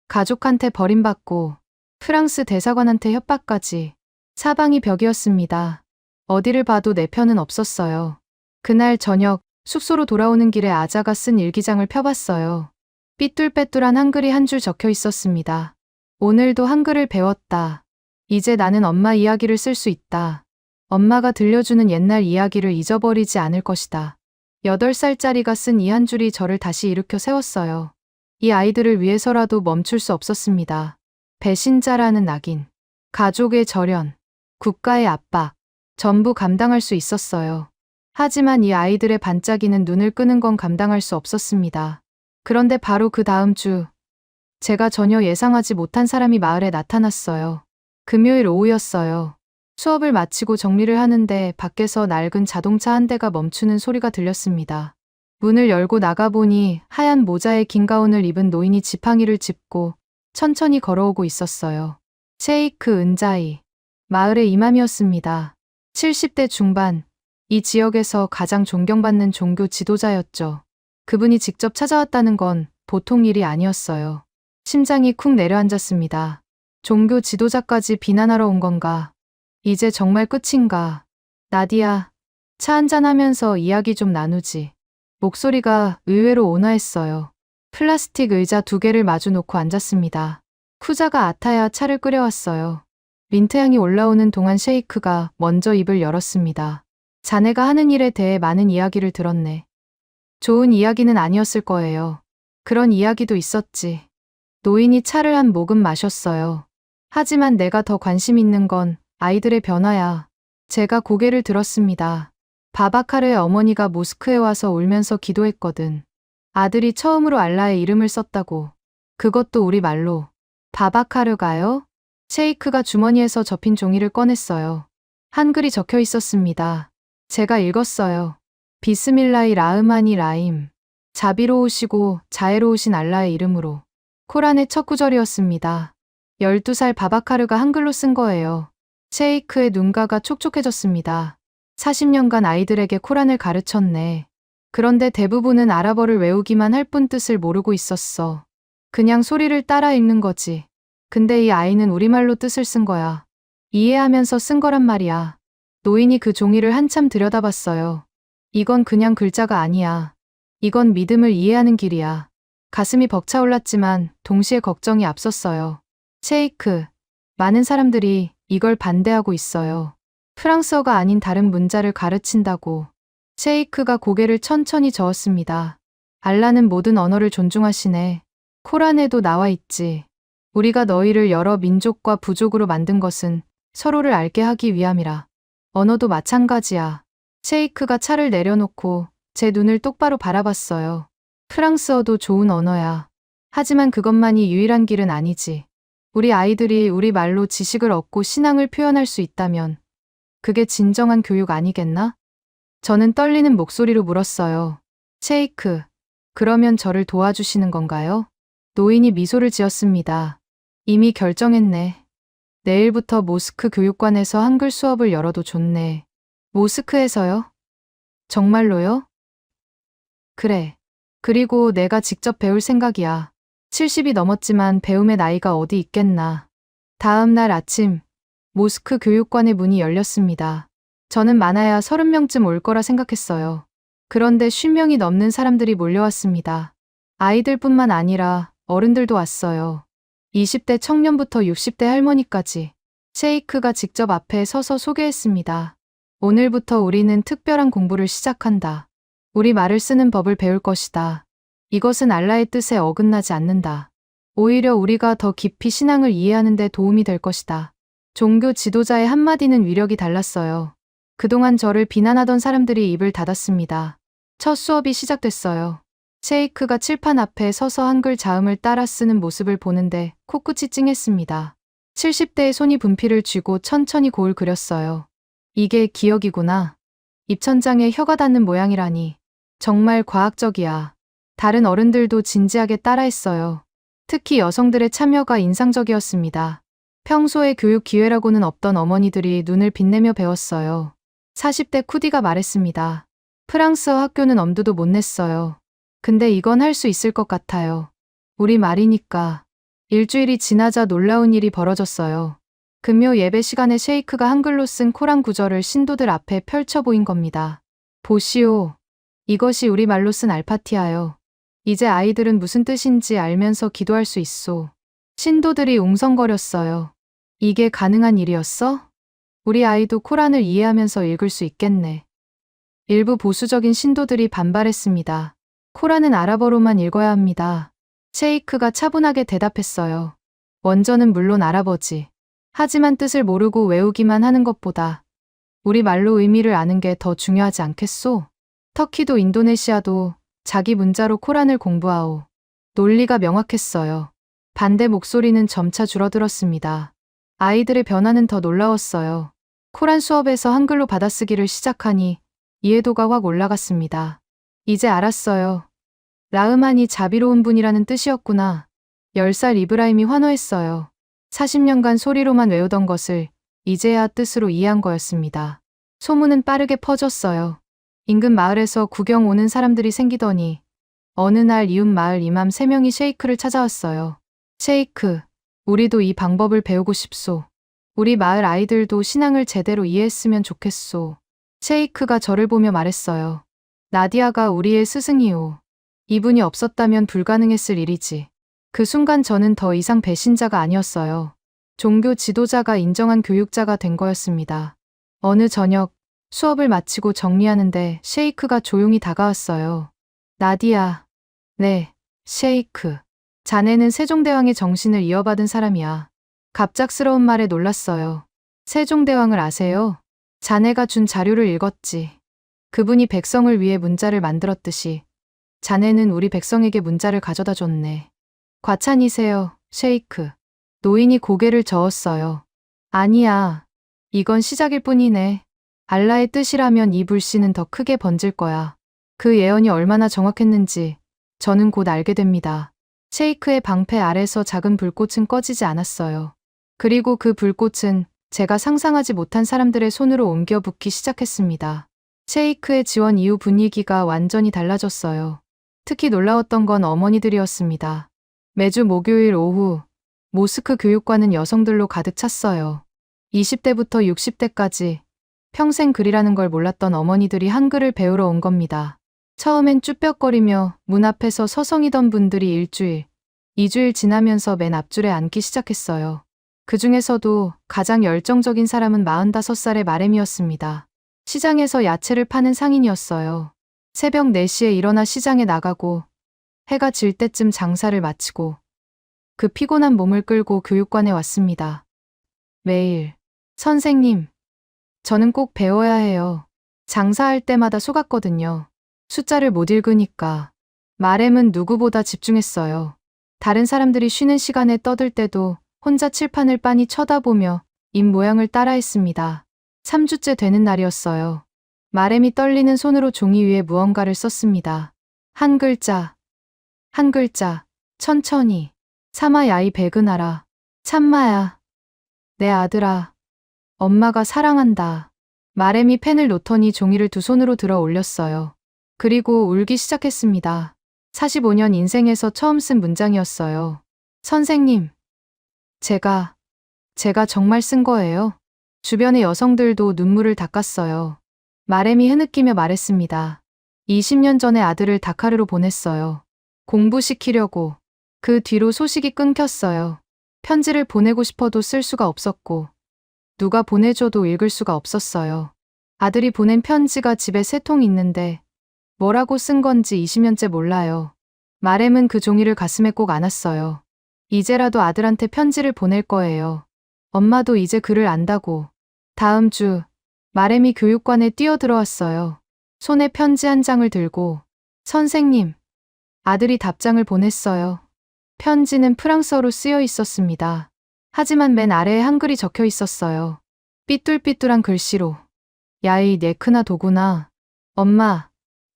가족한테 버림받고, 프랑스 대사관한테 협박까지. 사방이 벽이었습니다. 어디를 봐도 내 편은 없었어요. 그날 저녁 숙소로 돌아오는 길에 아자가 쓴 일기장을 펴봤어요. 삐뚤빼뚤한 한글이 한 줄 적혀 있었습니다. 오늘도 한글을 배웠다. 이제 나는 엄마 이야기를 쓸 수 있다. 엄마가 들려주는 옛날 이야기를 잊어버리지 않을 것이다. 8살짜리가 쓴 이 한 줄이 저를 다시 일으켜 세웠어요. 이 아이들을 위해서라도 멈출 수 없었습니다. 배신자라는 낙인, 가족의 절연, 국가의 압박, 전부 감당할 수 있었어요. 하지만 이 아이들의 반짝이는 눈을 끄는 건 감당할 수 없었습니다. 그런데 바로 그 다음 주, 제가 전혀 예상하지 못한 사람이 마을에 나타났어요. 금요일 오후였어요. 수업을 마치고 정리를 하는데 밖에서 낡은 자동차 한 대가 멈추는 소리가 들렸습니다. 문을 열고 나가보니 하얀 모자에 긴 가운을 입은 노인이 지팡이를 짚고 천천히 걸어오고 있었어요. 셰이크 은자이. 마을의 이맘이었습니다. 70대 중반, 이 지역에서 가장 존경받는 종교 지도자였죠. 그분이 직접 찾아왔다는 건 보통 일이 아니었어요. 심장이 쿵 내려앉았습니다. 종교 지도자까지 비난하러 온 건가? 이제 정말 끝인가? 나디야, 차 한잔하면서 이야기 좀 나누지. 목소리가 의외로 온화했어요. 플라스틱 의자 2개를 마주 놓고 앉았습니다. 쿠자가 아타야 차를 끓여왔어요. 민트향이 올라오는 동안 셰이크가 먼저 입을 열었습니다. 자네가 하는 일에 대해 많은 이야기를 들었네. 좋은 이야기는 아니었을 거예요. 그런 이야기도 있었지. 노인이 차를 한 모금 마셨어요. 하지만 내가 더 관심 있는 건 아이들의 변화야. 제가 고개를 들었습니다. 바바카르의 어머니가 모스크에 와서 울면서 기도했거든. 아들이 처음으로 알라의 이름을 썼다고. 그것도 우리 말로. 바바카르가요? 셰이크가 주머니에서 접힌 종이를 꺼냈어요. 한글이 적혀 있었습니다. 제가 읽었어요. 비스밀라히 라흐마니 라임. 자비로우시고 자애로우신 알라의 이름으로. 코란의 첫 구절이었습니다. 12살 바바카르가 한글로 쓴 거예요. 셰이크의 눈가가 촉촉해졌습니다. 40년간 아이들에게 코란을 가르쳤네. 그런데 대부분은 아랍어를 외우기만 할 뿐 뜻을 모르고 있었어. 그냥 소리를 따라 읽는 거지. 근데 이 아이는 우리말로 뜻을 쓴 거야. 이해하면서 쓴 거란 말이야. 노인이 그 종이를 한참 들여다봤어요. 이건 그냥 글자가 아니야. 이건 믿음을 이해하는 길이야. 가슴이 벅차올랐지만 동시에 걱정이 앞섰어요. 셰이크, 많은 사람들이 이걸 반대하고 있어요. 프랑스어가 아닌 다른 문자를 가르친다고. 셰이크가 고개를 천천히 저었습니다. 알라는 모든 언어를 존중하시네. 코란에도 나와 있지. 우리가 너희를 여러 민족과 부족으로 만든 것은 서로를 알게 하기 위함이라. 언어도 마찬가지야. 셰이크가 차를 내려놓고 제 눈을 똑바로 바라봤어요. 프랑스어도 좋은 언어야. 하지만 그것만이 유일한 길은 아니지. 우리 아이들이 우리 말로 지식을 얻고 신앙을 표현할 수 있다면 그게 진정한 교육 아니겠나? 저는 떨리는 목소리로 물었어요. 셰이크, 그러면 저를 도와주시는 건가요? 노인이 미소를 지었습니다. 이미 결정했네. 내일부터 모스크 교육관에서 한글 수업을 열어도 좋네. 모스크에서요? 정말로요? 그래. 그리고 내가 직접 배울 생각이야. 70이 넘었지만 배움의 나이가 어디 있겠나. 다음 날 아침, 모스크 교육관의 문이 열렸습니다. 저는 많아야 30명쯤 올 거라 생각했어요. 그런데 50명이 넘는 사람들이 몰려왔습니다. 아이들뿐만 아니라 어른들도 왔어요. 20대 청년부터 60대 할머니까지. 셰이크가 직접 앞에 서서 소개했습니다. 오늘부터 우리는 특별한 공부를 시작한다. 우리 말을 쓰는 법을 배울 것이다. 이것은 알라의 뜻에 어긋나지 않는다. 오히려 우리가 더 깊이 신앙을 이해하는 데 도움이 될 것이다. 종교 지도자의 한마디는 위력이 달랐어요. 그동안 저를 비난하던 사람들이 입을 닫았습니다. 첫 수업이 시작됐어요. 셰이크가 칠판 앞에 서서 한글 자음을 따라 쓰는 모습을 보는데 코끝이 찡했습니다. 70대의 손이 분필을 쥐고 천천히 고을 그렸어요. 이게 기억이구나. 입천장에 혀가 닿는 모양이라니. 정말 과학적이야. 다른 어른들도 진지하게 따라했어요. 특히 여성들의 참여가 인상적이었습니다. 평소에 교육 기회라고는 없던 어머니들이 눈을 빛내며 배웠어요. 40대 쿠디가 말했습니다. 프랑스어 학교는 엄두도 못 냈어요. 근데 이건 할 수 있을 것 같아요. 우리 말이니까. 일주일이 지나자 놀라운 일이 벌어졌어요. 금요 예배 시간에 셰이크가 한글로 쓴 코란 구절을 신도들 앞에 펼쳐 보인 겁니다. 보시오. 이것이 우리 말로 쓴 알파티아요. 이제 아이들은 무슨 뜻인지 알면서 기도할 수 있소. 신도들이 웅성거렸어요. 이게 가능한 일이었어? 우리 아이도 코란을 이해하면서 읽을 수 있겠네. 일부 보수적인 신도들이 반발했습니다. 코란은 아랍어로만 읽어야 합니다. 셰이크가 차분하게 대답했어요. 원전은 물론 아랍어지. 하지만 뜻을 모르고 외우기만 하는 것보다 우리 말로 의미를 아는 게 더 중요하지 않겠소? 터키도 인도네시아도 자기 문자로 코란을 공부하오. 논리가 명확했어요. 반대 목소리는 점차 줄어들었습니다. 아이들의 변화는 더 놀라웠어요. 코란 수업에서 한글로 받아쓰기를 시작하니 이해도가 확 올라갔습니다. 이제 알았어요. 라흐만이 자비로운 분이라는 뜻이었구나. 10살 이브라임이 환호했어요. 40년간 소리로만 외우던 것을 이제야 뜻으로 이해한 거였습니다. 소문은 빠르게 퍼졌어요. 인근 마을에서 구경 오는 사람들이 생기더니 어느 날 이웃 마을 이맘 3명이 셰이크를 찾아왔어요. 셰이크, 우리도 이 방법을 배우고 싶소. 우리 마을 아이들도 신앙을 제대로 이해했으면 좋겠소. 셰이크가 저를 보며 말했어요. 나디아가 우리의 스승이오. 이분이 없었다면 불가능했을 일이지. 그 순간 저는 더 이상 배신자가 아니었어요. 종교 지도자가 인정한 교육자가 된 거였습니다. 어느 저녁 수업을 마치고 정리하는데 셰이크가 조용히 다가왔어요. 나디아. 네, 셰이크. 자네는 세종대왕의 정신을 이어받은 사람이야. 갑작스러운 말에 놀랐어요. 세종대왕을 아세요? 자네가 준 자료를 읽었지. 그분이 백성을 위해 문자를 만들었듯이 자네는 우리 백성에게 문자를 가져다 줬네. 과찬이세요, 셰이크. 노인이 고개를 저었어요. 아니야. 이건 시작일 뿐이네. 알라의 뜻이라면 이 불씨는 더 크게 번질 거야. 그 예언이 얼마나 정확했는지 저는 곧 알게 됩니다. 셰이크의 방패 아래서 작은 불꽃은 꺼지지 않았어요. 그리고 그 불꽃은 제가 상상하지 못한 사람들의 손으로 옮겨 붙기 시작했습니다. 셰이크의 지원 이후 분위기가 완전히 달라졌어요. 특히 놀라웠던 건 어머니들이었습니다. 매주 목요일 오후 모스크 교육관은 여성들로 가득 찼어요. 20대부터 60대까지 평생 글이라는 걸 몰랐던 어머니들이 한글을 배우러 온 겁니다. 처음엔 쭈뼛거리며 문 앞에서 서성이던 분들이 일주일, 2주일 지나면서 맨 앞줄에 앉기 시작했어요. 그 중에서도 가장 열정적인 사람은 45살의 마렘이었습니다. 시장에서 야채를 파는 상인이었어요. 새벽 4시에 일어나 시장에 나가고 해가 질 때쯤 장사를 마치고 그 피곤한 몸을 끌고 교육관에 왔습니다. 매일, 선생님, 저는 꼭 배워야 해요. 장사할 때마다 속았거든요. 숫자를 못 읽으니까. 마렘은 누구보다 집중했어요. 다른 사람들이 쉬는 시간에 떠들 때도 혼자 칠판을 빤히 쳐다보며 입 모양을 따라했습니다. 3주째 되는 날이었어요. 마렘이 떨리는 손으로 종이 위에 무언가를 썼습니다. 한 글자, 한 글자, 천천히. 사마야이 백은하라. 참마야. 내 아들아. 엄마가 사랑한다. 마렘이 펜을 놓더니 종이를 두 손으로 들어 올렸어요. 그리고 울기 시작했습니다. 45년 인생에서 처음 쓴 문장이었어요. 선생님. 제가 정말 쓴 거예요. 주변의 여성들도 눈물을 닦았어요. 마렘이 흐느끼며 말했습니다. 20년 전에 아들을 다카르로 보냈어요. 공부시키려고. 그 뒤로 소식이 끊겼어요. 편지를 보내고 싶어도 쓸 수가 없었고 누가 보내줘도 읽을 수가 없었어요. 아들이 보낸 편지가 집에 3통 있는데 뭐라고 쓴 건지 20년째 몰라요. 마렘은 그 종이를 가슴에 꼭 안았어요. 이제라도 아들한테 편지를 보낼 거예요. 엄마도 이제 글을 안다고. 다음 주 마렘이 교육관에 뛰어들어왔어요. 손에 편지 한 장을 들고 선생님, 아들이 답장을 보냈어요. 편지는 프랑스어로 쓰여 있었습니다. 하지만 맨 아래에 한글이 적혀 있었어요. 삐뚤삐뚤한 글씨로. 야이 내 크나 도구나. 엄마,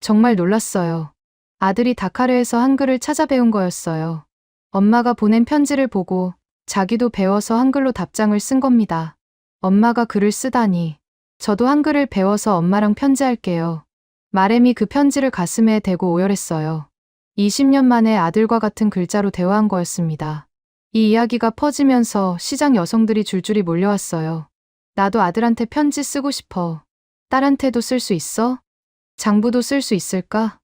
정말 놀랐어요. 아들이 다카르에서 한글을 찾아 배운 거였어요. 엄마가 보낸 편지를 보고 자기도 배워서 한글로 답장을 쓴 겁니다. 엄마가 글을 쓰다니. 저도 한글을 배워서 엄마랑 편지할게요. 마렘이 그 편지를 가슴에 대고 오열했어요. 20년 만에 아들과 같은 글자로 대화한 거였습니다. 이 이야기가 퍼지면서 시장 여성들이 줄줄이 몰려왔어요. 나도 아들한테 편지 쓰고 싶어. 딸한테도 쓸 수 있어? 장부도 쓸 수 있을까?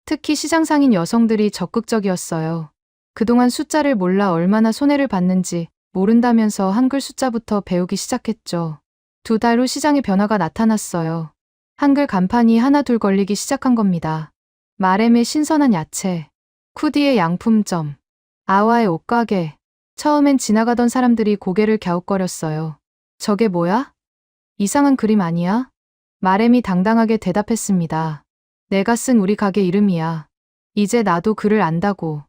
특히 시장 상인 여성들이 적극적이었어요. 그동안 숫자를 몰라 얼마나 손해를 봤는지 모른다면서 한글 숫자부터 배우기 시작했죠. 2달 후 시장에 변화가 나타났어요. 한글 간판이 하나 둘 걸리기 시작한 겁니다. 마렘의 신선한 야채, 쿠디의 양품점, 아와의 옷가게. 처음엔 지나가던 사람들이 고개를 갸웃거렸어요. 저게 뭐야? 이상한 그림 아니야? 마렘이 당당하게 대답했습니다. 내가 쓴 우리 가게 이름이야. 이제 나도 글을 안다고.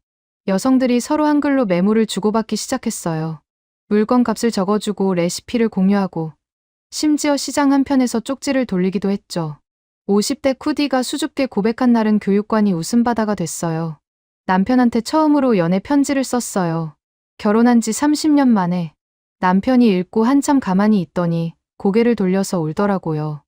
여성들이 서로 한글로 메모를 주고받기 시작했어요. 물건값을 적어주고 레시피를 공유하고 심지어 시장 한편에서 쪽지를 돌리기도 했죠. 50대 쿠디가 수줍게 고백한 날은 교육관이 웃음바다가 됐어요. 남편한테 처음으로 연애 편지를 썼어요. 결혼한 지 30년 만에. 남편이 읽고 한참 가만히 있더니 고개를 돌려서 울더라고요.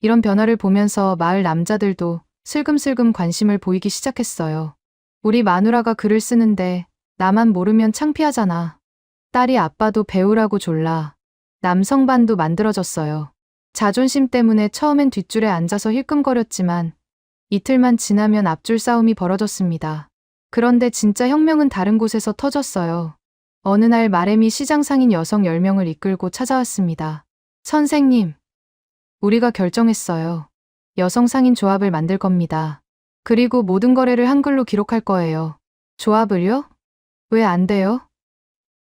이런 변화를 보면서 마을 남자들도 슬금슬금 관심을 보이기 시작했어요. 우리 마누라가 글을 쓰는데 나만 모르면 창피하잖아. 딸이 아빠도 배우라고 졸라. 남성반도 만들어졌어요. 자존심 때문에 처음엔 뒷줄에 앉아서 힐끔거렸지만 이틀만 지나면 앞줄 싸움이 벌어졌습니다. 그런데 진짜 혁명은 다른 곳에서 터졌어요. 어느 날 마렘이 시장 상인 여성 10명을 이끌고 찾아왔습니다. 선생님, 우리가 결정했어요. 여성 상인 조합을 만들 겁니다. 그리고 모든 거래를 한글로 기록할 거예요. 조합을요? 왜 안 돼요?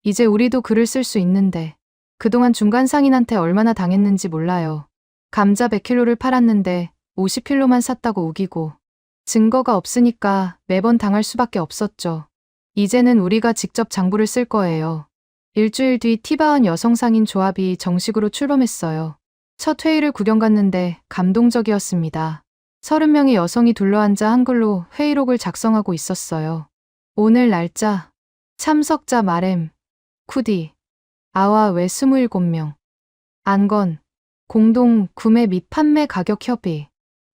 이제 우리도 글을 쓸 수 있는데. 그동안 중간 상인한테 얼마나 당했는지 몰라요. 감자 100kg를 팔았는데 50kg만 샀다고 우기고. 증거가 없으니까 매번 당할 수밖에 없었죠. 이제는 우리가 직접 장부를 쓸 거예요. 일주일 뒤 티바은 여성 상인 조합이 정식으로 출범했어요. 첫 회의를 구경 갔는데 감동적이었습니다. 30명의 여성이 둘러앉아 한글로 회의록을 작성하고 있었어요. 오늘 날짜, 참석자 마렘, 쿠디, 아와 외 27명. 안건, 공동 구매 및 판매 가격 협의.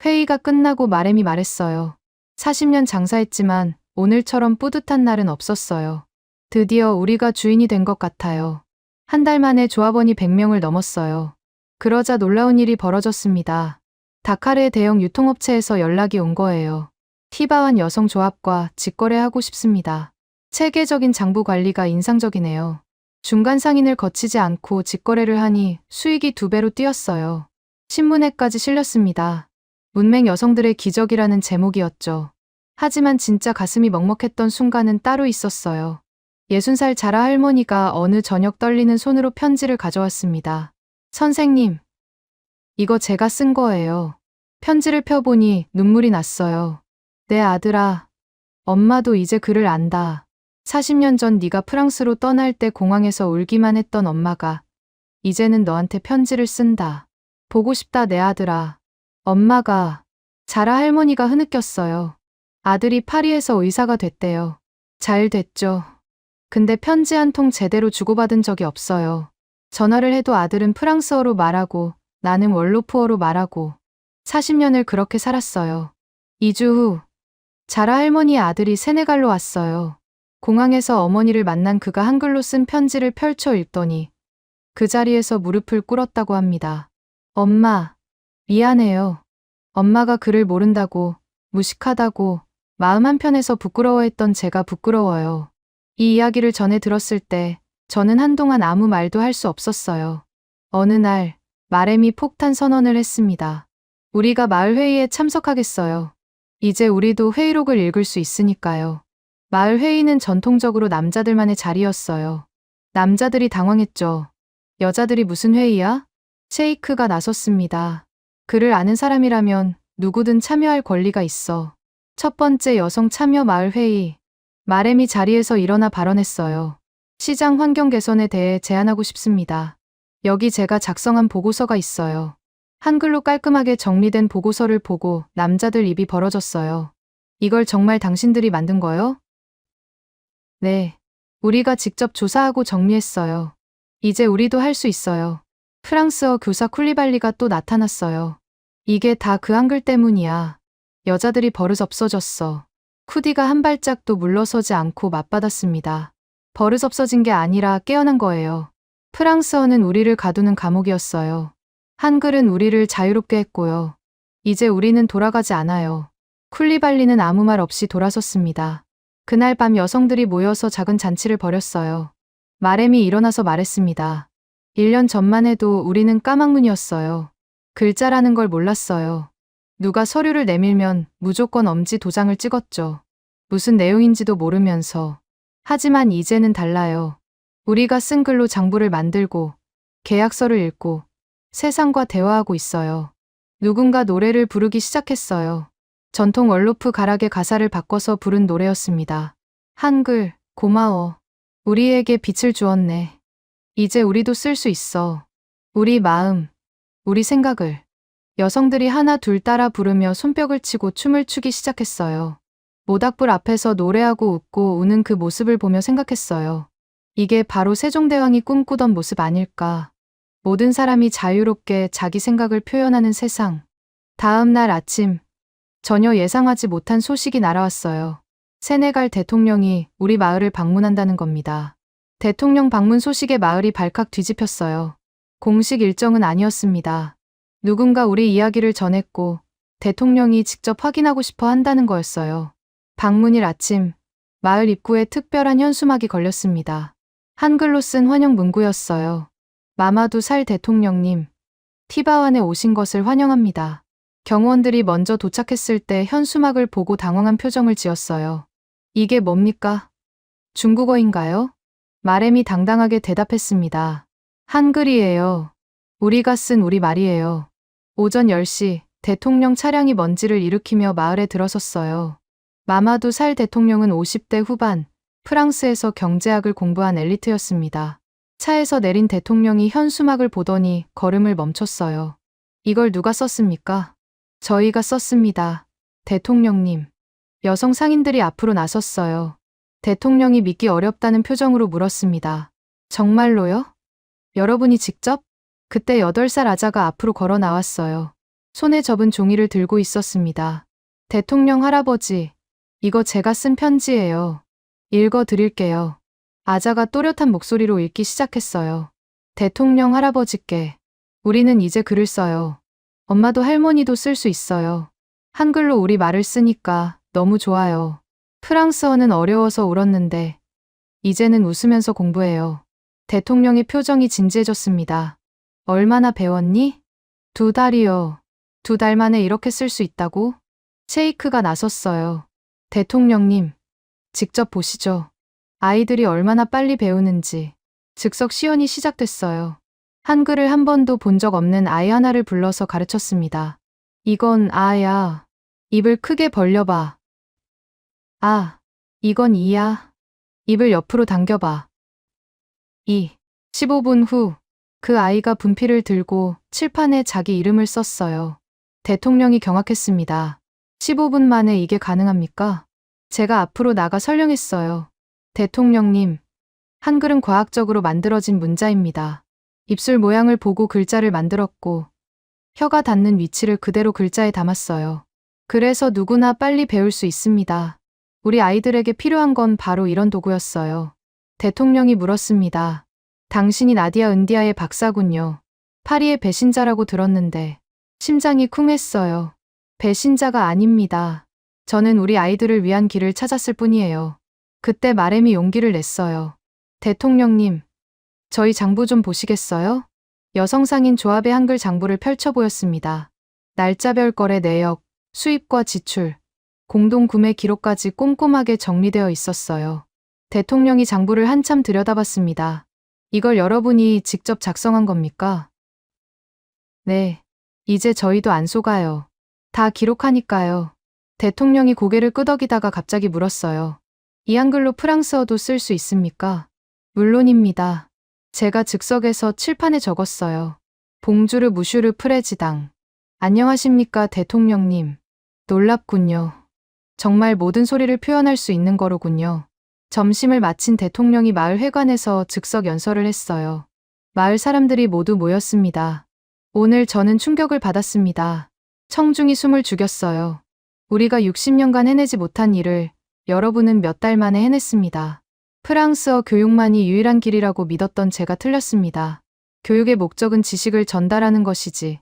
회의가 끝나고 마렘이 말했어요. 40년 장사했지만 오늘처럼 뿌듯한 날은 없었어요. 드디어 우리가 주인이 된 것 같아요. 한 달 만에 조합원이 100명을 넘었어요. 그러자 놀라운 일이 벌어졌습니다. 다카르의 대형 유통업체에서 연락이 온 거예요. 티바완 여성조합과 직거래하고 싶습니다. 체계적인 장부 관리가 인상적이네요. 중간 상인을 거치지 않고 직거래를 하니 수익이 2배로 뛰었어요. 신문에까지 실렸습니다. 문맹 여성들의 기적이라는 제목이었죠. 하지만 진짜 가슴이 먹먹했던 순간은 따로 있었어요. 60살 자라 할머니가 어느 저녁 떨리는 손으로 편지를 가져왔습니다. 선생님, 이거 제가 쓴 거예요. 편지를 펴보니 눈물이 났어요. 내 아들아, 엄마도 이제 글을 안다. 40년 전 네가 프랑스로 떠날 때 공항에서 울기만 했던 엄마가 이제는 너한테 편지를 쓴다. 보고 싶다 내 아들아. 엄마가, 자라 할머니가 흐느꼈어요. 아들이 파리에서 의사가 됐대요. 잘 됐죠. 근데 편지 한 통 제대로 주고받은 적이 없어요. 전화를 해도 아들은 프랑스어로 말하고 나는 월로프어로 말하고 40년을 그렇게 살았어요. 2주 후 자라 할머니의 아들이 세네갈로 왔어요. 공항에서 어머니를 만난 그가 한글로 쓴 편지를 펼쳐 읽더니 그 자리에서 무릎을 꿇었다고 합니다. 엄마, 미안해요. 엄마가 글을 모른다고, 무식하다고, 마음 한편에서 부끄러워했던 제가 부끄러워요. 이 이야기를 전해 들었을 때 저는 한동안 아무 말도 할 수 없었어요. 어느 날 마렘이 폭탄 선언을 했습니다. 우리가 마을 회의에 참석하겠어요. 이제 우리도 회의록을 읽을 수 있으니까요. 마을 회의는 전통적으로 남자들만의 자리였어요. 남자들이 당황했죠. 여자들이 무슨 회의야? 셰이크가 나섰습니다. 글을 아는 사람이라면 누구든 참여할 권리가 있어. 첫 번째 여성 참여 마을 회의. 마렘이 자리에서 일어나 발언했어요. 시장 환경 개선에 대해 제안하고 싶습니다. 여기 제가 작성한 보고서가 있어요. 한글로 깔끔하게 정리된 보고서를 보고 남자들 입이 벌어졌어요. 이걸 정말 당신들이 만든 거요? 네. 우리가 직접 조사하고 정리했어요. 이제 우리도 할 수 있어요. 프랑스어 교사 쿨리발리가 또 나타났어요. 이게 다 그 한글 때문이야. 여자들이 버릇 없어졌어. 쿠디가 한 발짝도 물러서지 않고 맞받았습니다. 버릇 없어진 게 아니라 깨어난 거예요. 프랑스어는 우리를 가두는 감옥이었어요. 한글은 우리를 자유롭게 했고요. 이제 우리는 돌아가지 않아요. 쿨리발리는 아무 말 없이 돌아섰습니다. 그날 밤 여성들이 모여서 작은 잔치를 벌였어요. 마렘이 일어나서 말했습니다. 1년 전만 해도 우리는 까막눈이었어요. 글자라는 걸 몰랐어요. 누가 서류를 내밀면 무조건 엄지 도장을 찍었죠. 무슨 내용인지도 모르면서. 하지만 이제는 달라요. 우리가 쓴 글로 장부를 만들고 계약서를 읽고 세상과 대화하고 있어요. 누군가 노래를 부르기 시작했어요. 전통 월로프 가락의 가사를 바꿔서 부른 노래였습니다. 한글, 고마워. 우리에게 빛을 주었네. 이제 우리도 쓸 수 있어. 우리 마음, 우리 생각을. 여성들이 하나 둘 따라 부르며 손뼉을 치고 춤을 추기 시작했어요. 모닥불 앞에서 노래하고 웃고 우는 그 모습을 보며 생각했어요. 이게 바로 세종대왕이 꿈꾸던 모습 아닐까. 모든 사람이 자유롭게 자기 생각을 표현하는 세상. 다음 날 아침, 전혀 예상하지 못한 소식이 날아왔어요. 세네갈 대통령이 우리 마을을 방문한다는 겁니다. 대통령 방문 소식에 마을이 발칵 뒤집혔어요. 공식 일정은 아니었습니다. 누군가 우리 이야기를 전했고 대통령이 직접 확인하고 싶어 한다는 거였어요. 방문일 아침, 마을 입구에 특별한 현수막이 걸렸습니다. 한글로 쓴 환영 문구였어요. 마마두 살 대통령님, 티바완에 오신 것을 환영합니다. 경호원들이 먼저 도착했을 때 현수막을 보고 당황한 표정을 지었어요. 이게 뭡니까? 중국어인가요? 마렘이 당당하게 대답했습니다. 한글이에요. 우리가 쓴 우리말이에요. 오전 10시 대통령 차량이 먼지를 일으키며 마을에 들어섰어요. 마마두 살 대통령은 50대 후반, 프랑스에서 경제학을 공부한 엘리트였습니다. 차에서 내린 대통령이 현수막을 보더니 걸음을 멈췄어요. 이걸 누가 썼습니까? 저희가 썼습니다. 대통령님. 여성 상인들이 앞으로 나섰어요. 대통령이 믿기 어렵다는 표정으로 물었습니다. 정말로요? 여러분이 직접? 그때 8살 아자가 앞으로 걸어 나왔어요. 손에 접은 종이를 들고 있었습니다. 대통령 할아버지, 이거 제가 쓴 편지예요. 읽어 드릴게요. 아자가 또렷한 목소리로 읽기 시작했어요. 대통령 할아버지께, 우리는 이제 글을 써요. 엄마도 할머니도 쓸 수 있어요. 한글로 우리 말을 쓰니까 너무 좋아요. 프랑스어는 어려워서 울었는데 이제는 웃으면서 공부해요. 대통령의 표정이 진지해졌습니다. 얼마나 배웠니? 2달이요. 2달 만에 이렇게 쓸 수 있다고? 체이크가 나섰어요. 대통령님, 직접 보시죠. 아이들이 얼마나 빨리 배우는지. 즉석 시연이 시작됐어요. 한글을 한 번도 본 적 없는 아이 하나를 불러서 가르쳤습니다. 이건 아야. 입을 크게 벌려봐. 아, 이건 이야. 입을 옆으로 당겨봐. 15분 후, 그 아이가 분필을 들고 칠판에 자기 이름을 썼어요. 대통령이 경악했습니다. 15분 만에 이게 가능합니까? 제가 앞으로 나가 설명했어요. 대통령님, 한글은 과학적으로 만들어진 문자입니다. 입술 모양을 보고 글자를 만들었고, 혀가 닿는 위치를 그대로 글자에 담았어요. 그래서 누구나 빨리 배울 수 있습니다. 우리 아이들에게 필요한 건 바로 이런 도구였어요. 대통령이 물었습니다. 당신이 나디아 은디아의 박사군요. 파리의 배신자라고 들었는데 심장이 쿵했어요. 배신자가 아닙니다. 저는 우리 아이들을 위한 길을 찾았을 뿐이에요. 그때 마렘이 용기를 냈어요. 대통령님, 저희 장부 좀 보시겠어요? 여성 상인 조합의 한글 장부를 펼쳐 보였습니다. 날짜별 거래 내역, 수입과 지출, 공동 구매 기록까지 꼼꼼하게 정리되어 있었어요. 대통령이 장부를 한참 들여다봤습니다. 이걸 여러분이 직접 작성한 겁니까? 네. 이제 저희도 안 속아요. 다 기록하니까요. 대통령이 고개를 끄덕이다가 갑자기 물었어요. 이 한글로 프랑스어도 쓸 수 있습니까? 물론입니다. 제가 즉석에서 칠판에 적었어요. 봉주르 무슈르 프레지당. 안녕하십니까 대통령님. 놀랍군요. 정말 모든 소리를 표현할 수 있는 거로군요. 점심을 마친 대통령이 마을 회관에서 즉석 연설을 했어요. 마을 사람들이 모두 모였습니다. 오늘 저는 충격을 받았습니다. 청중이 숨을 죽였어요. 우리가 60년간 해내지 못한 일을 여러분은 몇 달 만에 해냈습니다. 프랑스어 교육만이 유일한 길이라고 믿었던 제가 틀렸습니다. 교육의 목적은 지식을 전달하는 것이지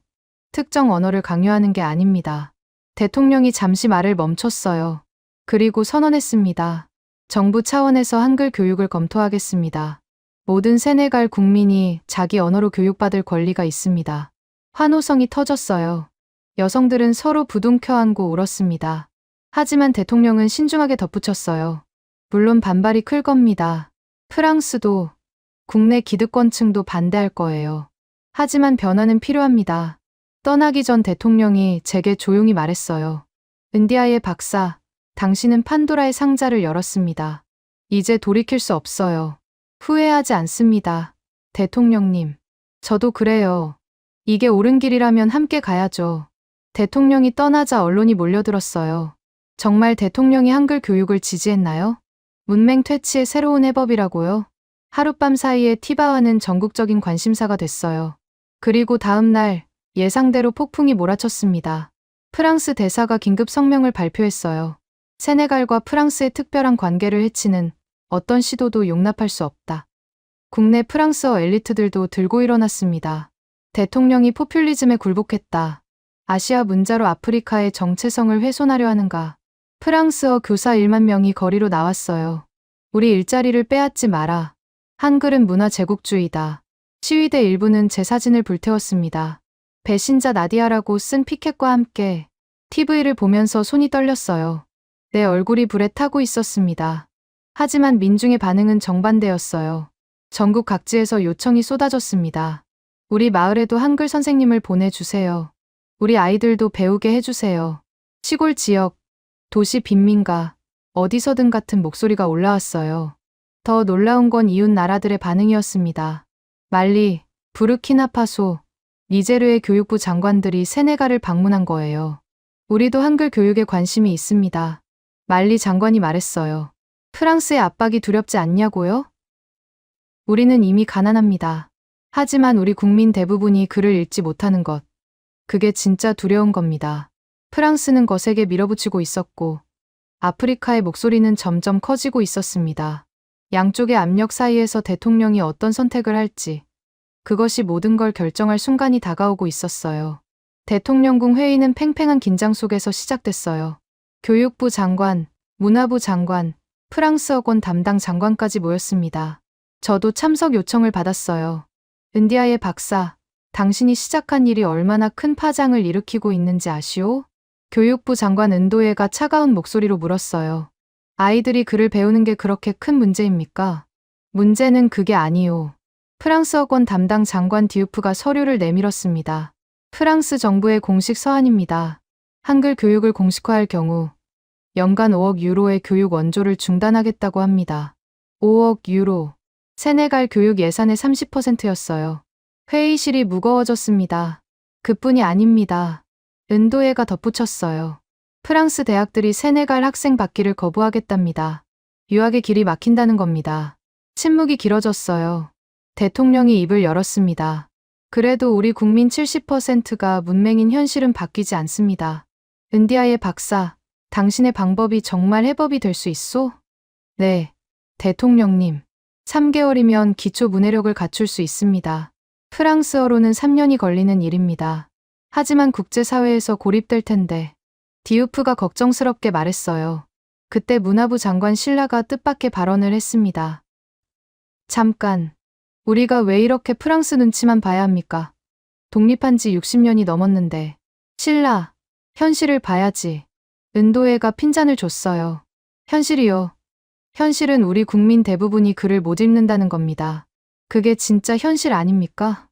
특정 언어를 강요하는 게 아닙니다. 대통령이 잠시 말을 멈췄어요. 그리고 선언했습니다. 정부 차원에서 한글 교육을 검토하겠습니다. 모든 세네갈 국민이 자기 언어로 교육받을 권리가 있습니다. 환호성이 터졌어요. 여성들은 서로 부둥켜 안고 울었습니다. 하지만 대통령은 신중하게 덧붙였어요. 물론 반발이 클 겁니다. 프랑스도, 국내 기득권층도 반대할 거예요. 하지만 변화는 필요합니다. 떠나기 전 대통령이 제게 조용히 말했어요. 은디아의 박사, 당신은 판도라의 상자를 열었습니다. 이제 돌이킬 수 없어요. 후회하지 않습니다. 대통령님, 저도 그래요. 이게 옳은 길이라면 함께 가야죠. 대통령이 떠나자 언론이 몰려들었어요. 정말 대통령이 한글 교육을 지지했나요? 문맹 퇴치의 새로운 해법이라고요? 하룻밤 사이에 티바와는 전국적인 관심사가 됐어요. 그리고 다음 날 예상대로 폭풍이 몰아쳤습니다. 프랑스 대사가 긴급 성명을 발표했어요. 세네갈과 프랑스의 특별한 관계를 해치는 어떤 시도도 용납할 수 없다. 국내 프랑스어 엘리트들도 들고 일어났습니다. 대통령이 포퓰리즘에 굴복했다. 아시아 문자로 아프리카의 정체성을 훼손하려 하는가. 프랑스어 교사 1만 명이 거리로 나왔어요. 우리 일자리를 빼앗지 마라. 한글은 문화 제국주의다. 시위대 일부는 제 사진을 불태웠습니다. 배신자 나디아라고 쓴 피켓과 함께 TV를 보면서 손이 떨렸어요. 내 얼굴이 불에 타고 있었습니다. 하지만 민중의 반응은 정반대였어요. 전국 각지에서 요청이 쏟아졌습니다. 우리 마을에도 한글 선생님을 보내주세요. 우리 아이들도 배우게 해주세요. 시골 지역, 도시 빈민가, 어디서든 같은 목소리가 올라왔어요. 더 놀라운 건 이웃 나라들의 반응이었습니다. 말리, 부르키나파소, 니제르의 교육부 장관들이 세네갈을 방문한 거예요. 우리도 한글 교육에 관심이 있습니다. 말리 장관이 말했어요. 프랑스의 압박이 두렵지 않냐고요? 우리는 이미 가난합니다. 하지만 우리 국민 대부분이 글을 읽지 못하는 것. 그게 진짜 두려운 겁니다. 프랑스는 거세게 밀어붙이고 있었고 아프리카의 목소리는 점점 커지고 있었습니다. 양쪽의 압력 사이에서 대통령이 어떤 선택을 할지 그것이 모든 걸 결정할 순간이 다가오고 있었어요. 대통령궁 회의는 팽팽한 긴장 속에서 시작됐어요. 교육부 장관, 문화부 장관, 프랑스어권 담당 장관까지 모였습니다. 저도 참석 요청을 받았어요. 은디아의 박사, 당신이 시작한 일이 얼마나 큰 파장을 일으키고 있는지 아시오? 교육부 장관 은도예가 차가운 목소리로 물었어요. 아이들이 글을 배우는 게 그렇게 큰 문제입니까? 문제는 그게 아니요. 프랑스어권 담당 장관 디우프가 서류를 내밀었습니다. 프랑스 정부의 공식 서한입니다. 한글 교육을 공식화할 경우 연간 5억 유로의 교육 원조를 중단하겠다고 합니다. 5억 유로. 세네갈 교육 예산의 30%였어요. 회의실이 무거워졌습니다. 그뿐이 아닙니다. 은도예가 덧붙였어요. 프랑스 대학들이 세네갈 학생 받기를 거부하겠답니다. 유학의 길이 막힌다는 겁니다. 침묵이 길어졌어요. 대통령이 입을 열었습니다. 그래도 우리 국민 70%가 문맹인 현실은 바뀌지 않습니다. 은디아의 박사, 당신의 방법이 정말 해법이 될 수 있소? 네, 대통령님. 3개월이면 기초 문해력을 갖출 수 있습니다. 프랑스어로는 3년이 걸리는 일입니다. 하지만 국제사회에서 고립될 텐데. 디우프가 걱정스럽게 말했어요. 그때 문화부 장관 실라가 뜻밖의 발언을 했습니다. 잠깐, 우리가 왜 이렇게 프랑스 눈치만 봐야 합니까? 독립한 지 60년이 넘었는데. 실라, 현실을 봐야지. 은도예가 핀잔을 줬어요. 현실이요. 현실은 우리 국민 대부분이 글을 못 읽는다는 겁니다. 그게 진짜 현실 아닙니까?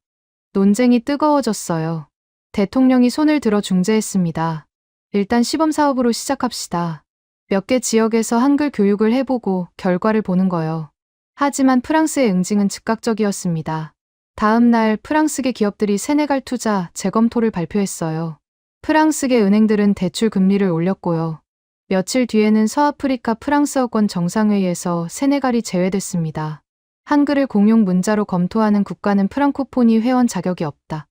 논쟁이 뜨거워졌어요. 대통령이 손을 들어 중재했습니다. 일단 시범사업으로 시작합시다. 몇 개 지역에서 한글 교육을 해보고 결과를 보는 거요. 하지만 프랑스의 응징은 즉각적이었습니다. 다음 날 프랑스계 기업들이 세네갈 투자 재검토를 발표했어요. 프랑스계 은행들은 대출 금리를 올렸고요. 며칠 뒤에는 서아프리카 프랑스어권 정상회의에서 세네갈이 제외됐습니다. 한글을 공용 문자로 검토하는 국가는 프랑코포니 회원 자격이 없다.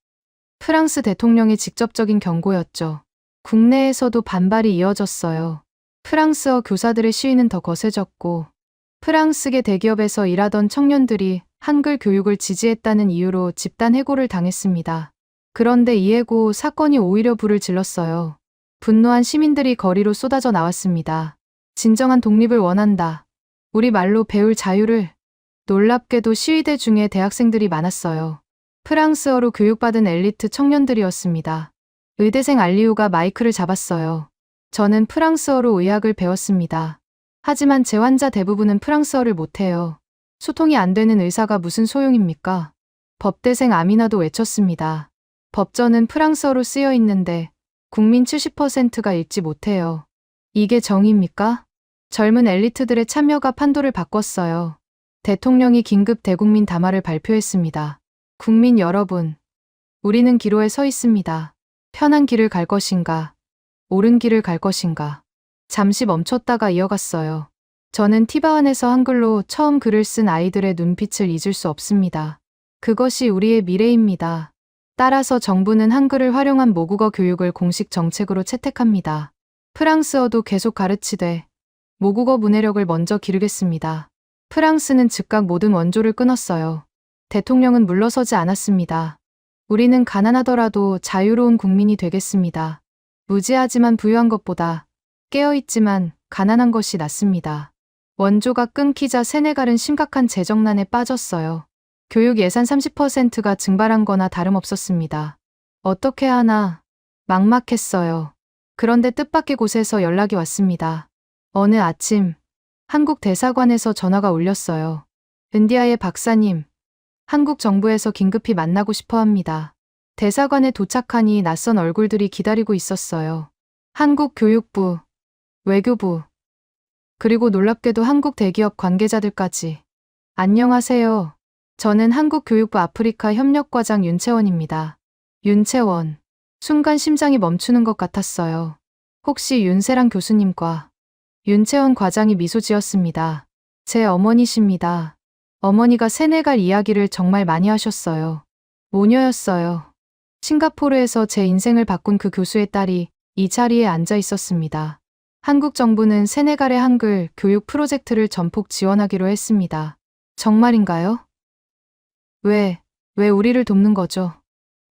프랑스 대통령의 직접적인 경고였죠. 국내에서도 반발이 이어졌어요. 프랑스어 교사들의 시위는 더 거세졌고 프랑스계 대기업에서 일하던 청년들이 한글 교육을 지지했다는 이유로 집단 해고를 당했습니다. 그런데 이 해고 사건이 오히려 불을 질렀어요. 분노한 시민들이 거리로 쏟아져 나왔습니다. 진정한 독립을 원한다. 우리 말로 배울 자유를. 놀랍게도 시위대 중에 대학생들이 많았어요. 프랑스어로 교육받은 엘리트 청년들이었습니다. 의대생 알리우가 마이크를 잡았어요. 저는 프랑스어로 의학을 배웠습니다. 하지만 제 환자 대부분은 프랑스어를 못해요. 소통이 안 되는 의사가 무슨 소용입니까? 법대생 아미나도 외쳤습니다. 법전은 프랑스어로 쓰여 있는데 국민 70%가 읽지 못해요. 이게 정의입니까? 젊은 엘리트들의 참여가 판도를 바꿨어요. 대통령이 긴급 대국민 담화를 발표했습니다. 국민 여러분, 우리는 기로에 서 있습니다. 편한 길을 갈 것인가? 옳은 길을 갈 것인가? 잠시 멈췄다가 이어갔어요. 저는 티바안에서 한글로 처음 글을 쓴 아이들의 눈빛을 잊을 수 없습니다. 그것이 우리의 미래입니다. 따라서 정부는 한글을 활용한 모국어 교육을 공식 정책으로 채택합니다. 프랑스어도 계속 가르치되 모국어 문해력을 먼저 기르겠습니다. 프랑스는 즉각 모든 원조를 끊었어요. 대통령은 물러서지 않았습니다. 우리는 가난하더라도 자유로운 국민이 되겠습니다. 무지하지만 부유한 것보다 깨어있지만 가난한 것이 낫습니다. 원조가 끊기자 세네갈은 심각한 재정난에 빠졌어요. 교육 예산 30%가 증발한 거나 다름없었습니다. 어떻게 하나 막막했어요. 그런데 뜻밖의 곳에서 연락이 왔습니다. 어느 아침 한국 대사관에서 전화가 울렸어요. 은디아의 박사님, 한국 정부에서 긴급히 만나고 싶어 합니다. 대사관에 도착하니 낯선 얼굴들이 기다리고 있었어요. 한국 교육부, 외교부, 그리고 놀랍게도 한국 대기업 관계자들까지. 안녕하세요. 저는 한국교육부 아프리카 협력과장 윤채원입니다. 윤채원. 순간 심장이 멈추는 것 같았어요. 혹시 윤세랑 교수님과 윤채원 과장이 미소 지었습니다. 제 어머니십니다. 어머니가 세네갈 이야기를 정말 많이 하셨어요. 모녀였어요. 싱가포르에서 제 인생을 바꾼 그 교수의 딸이 이 자리에 앉아 있었습니다. 한국 정부는 세네갈의 한글 교육 프로젝트를 전폭 지원하기로 했습니다. 정말인가요? 왜 우리를 돕는 거죠?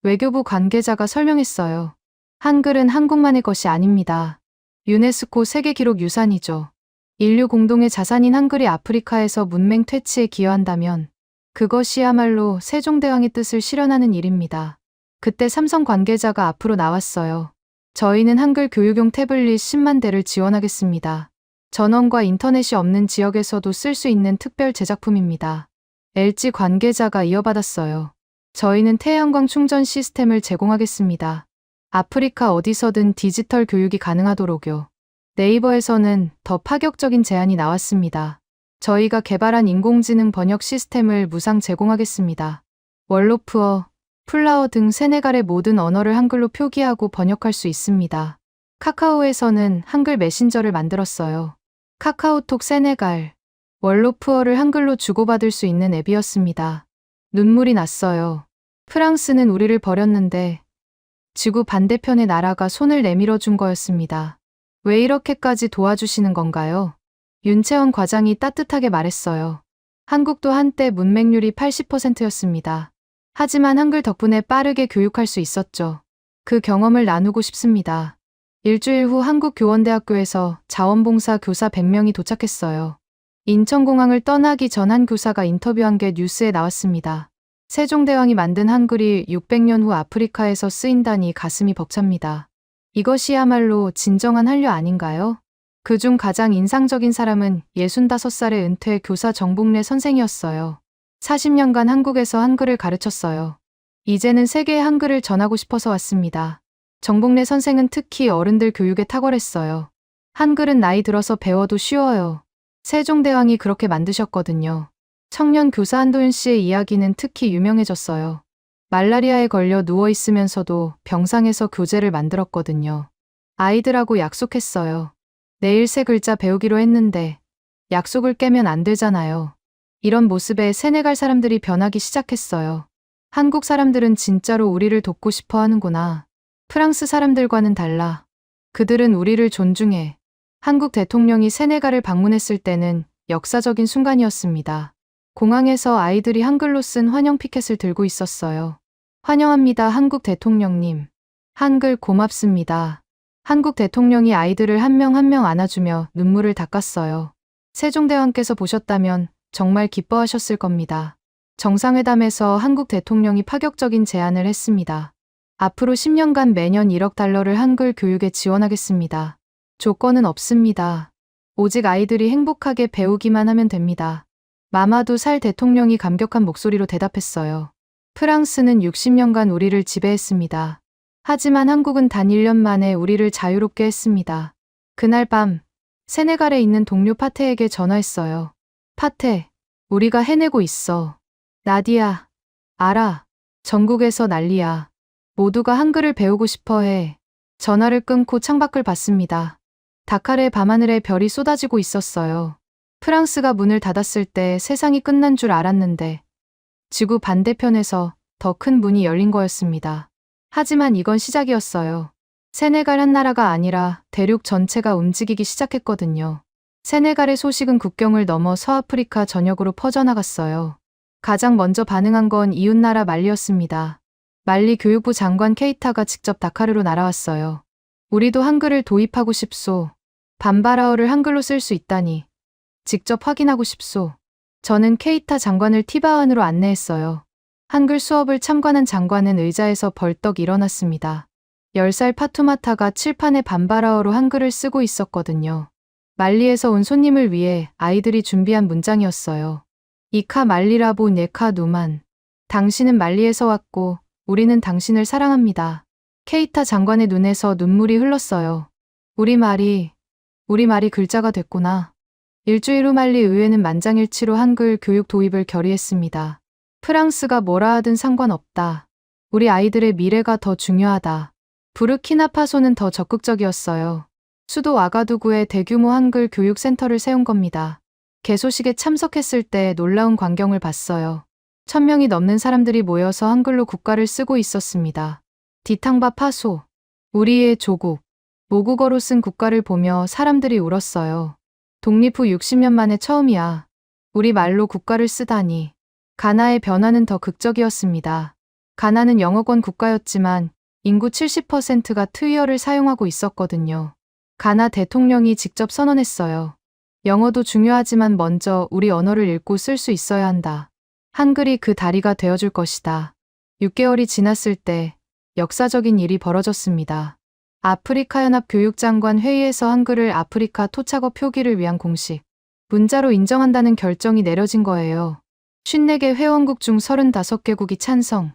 외교부 관계자가 설명했어요. 한글은 한국만의 것이 아닙니다. 유네스코 세계기록 유산이죠. 인류 공동의 자산인 한글이 아프리카에서 문맹 퇴치에 기여한다면 그것이야말로 세종대왕의 뜻을 실현하는 일입니다. 그때 삼성 관계자가 앞으로 나왔어요. 저희는 한글 교육용 태블릿 10만 대를 지원하겠습니다. 전원과 인터넷이 없는 지역에서도 쓸 수 있는 특별 제작품입니다. LG 관계자가 이어받았어요. 저희는 태양광 충전 시스템을 제공하겠습니다. 아프리카 어디서든 디지털 교육이 가능하도록요. 네이버에서는 더 파격적인 제안이 나왔습니다. 저희가 개발한 인공지능 번역 시스템을 무상 제공하겠습니다. 월로프어, 플라워 등 세네갈의 모든 언어를 한글로 표기하고 번역할 수 있습니다. 카카오에서는 한글 메신저를 만들었어요. 카카오톡 세네갈, 월로프어를 한글로 주고받을 수 있는 앱이었습니다. 눈물이 났어요. 프랑스는 우리를 버렸는데 지구 반대편의 나라가 손을 내밀어 준 거였습니다. 왜 이렇게까지 도와주시는 건가요? 윤채원 과장이 따뜻하게 말했어요. 한국도 한때 문맹률이 80%였습니다. 하지만 한글 덕분에 빠르게 교육할 수 있었죠. 그 경험을 나누고 싶습니다. 일주일 후 한국교원대학교에서 자원봉사 교사 100명이 도착했어요. 인천공항을 떠나기 전 한 교사가 인터뷰한 게 뉴스에 나왔습니다. 세종대왕이 만든 한글이 600년 후 아프리카에서 쓰인다니 가슴이 벅찹니다. 이것이야말로 진정한 한류 아닌가요? 그중 가장 인상적인 사람은 65살의 은퇴 교사 정복래 선생이었어요. 40년간 한국에서 한글을 가르쳤어요. 이제는 세계에 한글을 전하고 싶어서 왔습니다. 정복래 선생은 특히 어른들 교육에 탁월했어요. 한글은 나이 들어서 배워도 쉬워요. 세종대왕이 그렇게 만드셨거든요. 청년 교사 한도윤 씨의 이야기는 특히 유명해졌어요. 말라리아에 걸려 누워있으면서도 병상에서 교재를 만들었거든요. 아이들하고 약속했어요. 내일 세 글자 배우기로 했는데 약속을 깨면 안 되잖아요. 이런 모습에 세네갈 사람들이 변하기 시작했어요. 한국 사람들은 진짜로 우리를 돕고 싶어 하는구나. 프랑스 사람들과는 달라. 그들은 우리를 존중해. 한국 대통령이 세네갈을 방문했을 때는 역사적인 순간이었습니다. 공항에서 아이들이 한글로 쓴 환영 피켓을 들고 있었어요. 환영합니다, 한국 대통령님. 한글 고맙습니다. 한국 대통령이 아이들을 한 명 한 명 안아주며 눈물을 닦았어요. 세종대왕께서 보셨다면 정말 기뻐하셨을 겁니다. 정상회담에서 한국 대통령이 파격적인 제안을 했습니다. 앞으로 10년간 매년 1억 달러를 한글 교육에 지원하겠습니다. 조건은 없습니다. 오직 아이들이 행복하게 배우기만 하면 됩니다. 마마두 살 대통령이 감격한 목소리로 대답했어요. 프랑스는 60년간 우리를 지배했습니다. 하지만 한국은 단 1년 만에 우리를 자유롭게 했습니다. 그날 밤 세네갈에 있는 동료 파테에게 전화했어요. 파테, 우리가 해내고 있어. 나디야, 알아. 전국에서 난리야. 모두가 한글을 배우고 싶어 해. 전화를 끊고 창밖을 봤습니다. 다카르의 밤하늘에 별이 쏟아지고 있었어요. 프랑스가 문을 닫았을 때 세상이 끝난 줄 알았는데 지구 반대편에서 더 큰 문이 열린 거였습니다. 하지만 이건 시작이었어요. 세네갈 한 나라가 아니라 대륙 전체가 움직이기 시작했거든요. 세네갈의 소식은 국경을 넘어 서아프리카 전역으로 퍼져나갔어요. 가장 먼저 반응한 건 이웃나라 말리였습니다. 말리 교육부 장관 케이타가 직접 다카르로 날아왔어요. 우리도 한글을 도입하고 싶소. 반바라어를 한글로 쓸 수 있다니. 직접 확인하고 싶소. 저는 케이타 장관을 티바안으로 안내했어요. 한글 수업을 참관한 장관은 의자에서 벌떡 일어났습니다. 10살 파투마타가 칠판에 반바라어로 한글을 쓰고 있었거든요. 말리에서 온 손님을 위해 아이들이 준비한 문장이었어요. 이카 말리라보 네카 누만. 당신은 말리에서 왔고 우리는 당신을 사랑합니다. 케이타 장관의 눈에서 눈물이 흘렀어요. 우리 말이 글자가 됐구나. 일주일 후 말리 의회는 만장일치로 한글 교육 도입을 결의했습니다. 프랑스가 뭐라 하든 상관없다. 우리 아이들의 미래가 더 중요하다. 부르키나파소는 더 적극적이었어요. 수도 와가두구에 대규모 한글 교육센터를 세운 겁니다. 개소식에 참석했을 때 놀라운 광경을 봤어요. 1000명이 넘는 사람들이 모여서 한글로 국가를 쓰고 있었습니다. 디탕바 파소, 우리의 조국, 모국어로 쓴 국가를 보며 사람들이 울었어요. 독립 후 60년 만에 처음이야. 우리 말로 국가를 쓰다니. 가나의 변화는 더 극적이었습니다. 가나는 영어권 국가였지만 인구 70%가 트위어를 사용하고 있었거든요. 가나 대통령이 직접 선언했어요. 영어도 중요하지만 먼저 우리 언어를 읽고 쓸 수 있어야 한다. 한글이 그 다리가 되어줄 것이다. 6개월이 지났을 때 역사적인 일이 벌어졌습니다. 아프리카 연합 교육장관 회의에서 한글을 아프리카 토착어 표기를 위한 공식 문자로 인정한다는 결정이 내려진 거예요. 54개 회원국 중 35개국이 찬성.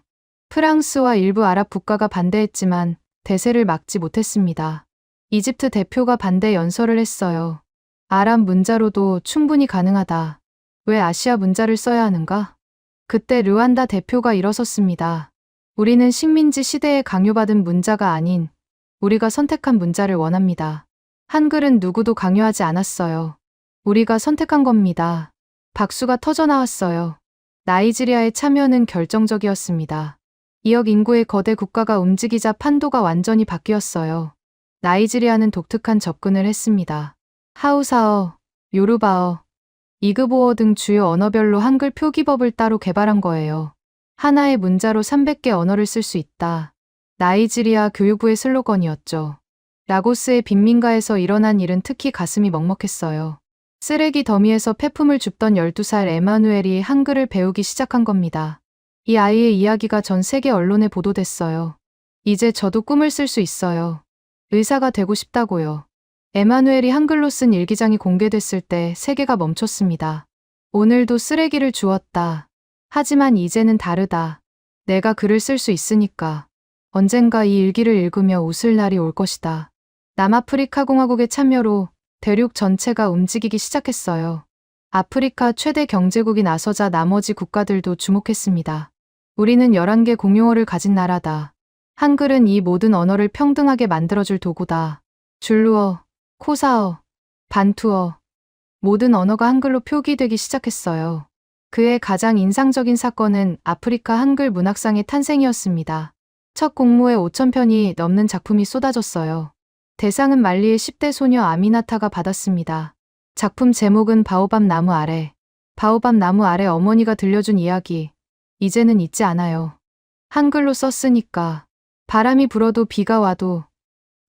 프랑스와 일부 아랍 국가가 반대했지만 대세를 막지 못했습니다. 이집트 대표가 반대 연설을 했어요. 아랍 문자로도 충분히 가능하다. 왜 아시아 문자를 써야 하는가? 그때 르완다 대표가 일어섰습니다. 우리는 식민지 시대에 강요받은 문자가 아닌 우리가 선택한 문자를 원합니다. 한글은 누구도 강요하지 않았어요. 우리가 선택한 겁니다. 박수가 터져나왔어요. 나이지리아의 참여는 결정적이었습니다. 2억 인구의 거대 국가가 움직이자 판도가 완전히 바뀌었어요. 나이지리아는 독특한 접근을 했습니다. 하우사어, 요르바어, 이그보어 등 주요 언어별로 한글 표기법을 따로 개발한 거예요. 하나의 문자로 300개 언어를 쓸 수 있다. 나이지리아 교육부의 슬로건이었죠. 라고스의 빈민가에서 일어난 일은 특히 가슴이 먹먹했어요. 쓰레기 더미에서 폐품을 줍던 12살 에마누엘이 한글을 배우기 시작한 겁니다. 이 아이의 이야기가 전 세계 언론에 보도됐어요. 이제 저도 꿈을 쓸 수 있어요. 의사가 되고 싶다고요. 에마누엘이 한글로 쓴 일기장이 공개됐을 때 세계가 멈췄습니다. 오늘도 쓰레기를 주웠다. 하지만 이제는 다르다. 내가 글을 쓸 수 있으니까. 언젠가 이 일기를 읽으며 웃을 날이 올 것이다. 남아프리카 공화국의 참여로 대륙 전체가 움직이기 시작했어요. 아프리카 최대 경제국이 나서자 나머지 국가들도 주목했습니다. 우리는 11개 공용어를 가진 나라다. 한글은 이 모든 언어를 평등하게 만들어줄 도구다. 줄루어, 코사어, 반투어, 모든 언어가 한글로 표기되기 시작했어요. 그의 가장 인상적인 사건은 아프리카 한글 문학상의 탄생이었습니다. 첫 공모에 5,000편이 넘는 작품이 쏟아졌어요. 대상은 말리의 10대 소녀 아미나타가 받았습니다. 작품 제목은 바오밥 나무 아래. 바오밥 나무 아래 어머니가 들려준 이야기. 이제는 잊지 않아요. 한글로 썼으니까. 바람이 불어도 비가 와도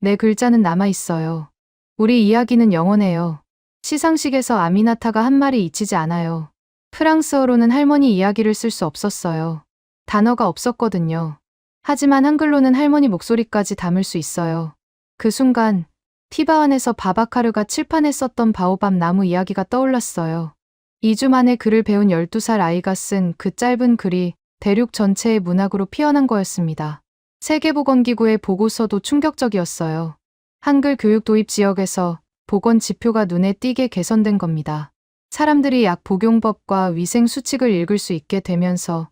내 글자는 남아있어요. 우리 이야기는 영원해요. 시상식에서 아미나타가 한 말이 잊히지 않아요. 프랑스어로는 할머니 이야기를 쓸 수 없었어요. 단어가 없었거든요. 하지만 한글로는 할머니 목소리까지 담을 수 있어요. 그 순간 티바안에서 바바카르가 칠판에 썼던 바오밥 나무 이야기가 떠올랐어요. 2주 만에 글을 배운 12살 아이가 쓴 그 짧은 글이 대륙 전체의 문학으로 피어난 거였습니다. 세계보건기구의 보고서도 충격적이었어요. 한글 교육 도입 지역에서 보건 지표가 눈에 띄게 개선된 겁니다. 사람들이 약 복용법과 위생 수칙을 읽을 수 있게 되면서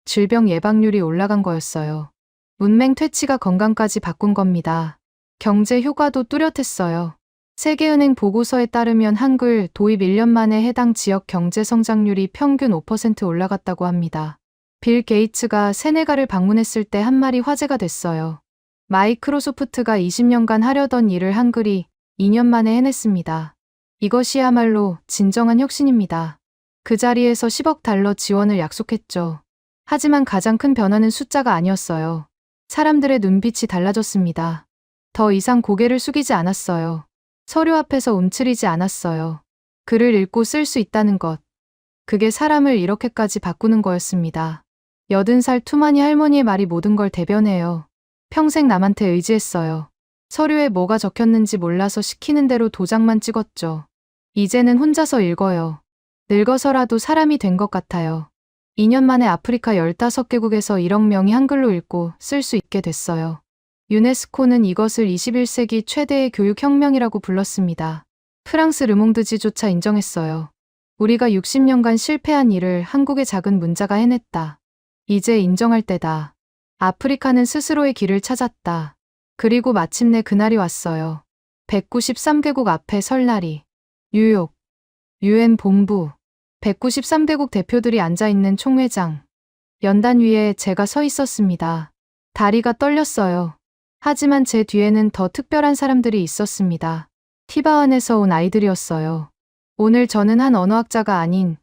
질병 예방률이 올라간 거였어요. 문맹 퇴치가 건강까지 바꾼 겁니다. 경제 효과도 뚜렷했어요. 세계은행 보고서에 따르면 한글 도입 1년 만에 해당 지역 경제 성장률이 평균 5% 올라갔다고 합니다. 빌 게이츠가 세네갈을 방문했을 때 한 말이 화제가 됐어요. 마이크로소프트가 20년간 하려던 일을 한글이 2년 만에 해냈습니다. 이것이야말로 진정한 혁신입니다. 그 자리에서 10억 달러 지원을 약속했죠. 하지만 가장 큰 변화는 숫자가 아니었어요. 사람들의 눈빛이 달라졌습니다. 더 이상 고개를 숙이지 않았어요. 서류 앞에서 움츠리지 않았어요. 글을 읽고 쓸 수 있다는 것. 그게 사람을 이렇게까지 바꾸는 거였습니다. 80살 투마니 할머니의 말이 모든 걸 대변해요. 평생 남한테 의지했어요. 서류에 뭐가 적혔는지 몰라서 시키는 대로 도장만 찍었죠. 이제는 혼자서 읽어요. 늙어서라도 사람이 된 것 같아요. 2년 만에 아프리카 15개국에서 1억 명이 한글로 읽고 쓸 수 있게 됐어요. 유네스코는 이것을 21세기 최대의 교육혁명이라고 불렀습니다. 프랑스 르몽드지조차 인정했어요. 우리가 60년간 실패한 일을 한국의 작은 문자가 해냈다. 이제 인정할 때다. 아프리카는 스스로의 길을 찾았다. 그리고 마침내 그날이 왔어요. 193개국 앞에 설 날이. 뉴욕. UN 본부. 193개국 대표들이 앉아있는 총회장. 연단 위에 제가 서 있었습니다. 다리가 떨렸어요. 하지만 제 뒤에는 더 특별한 사람들이 있었습니다. 티바완에서 온 아이들이었어요. 오늘 저는 한 언어학자가 아닌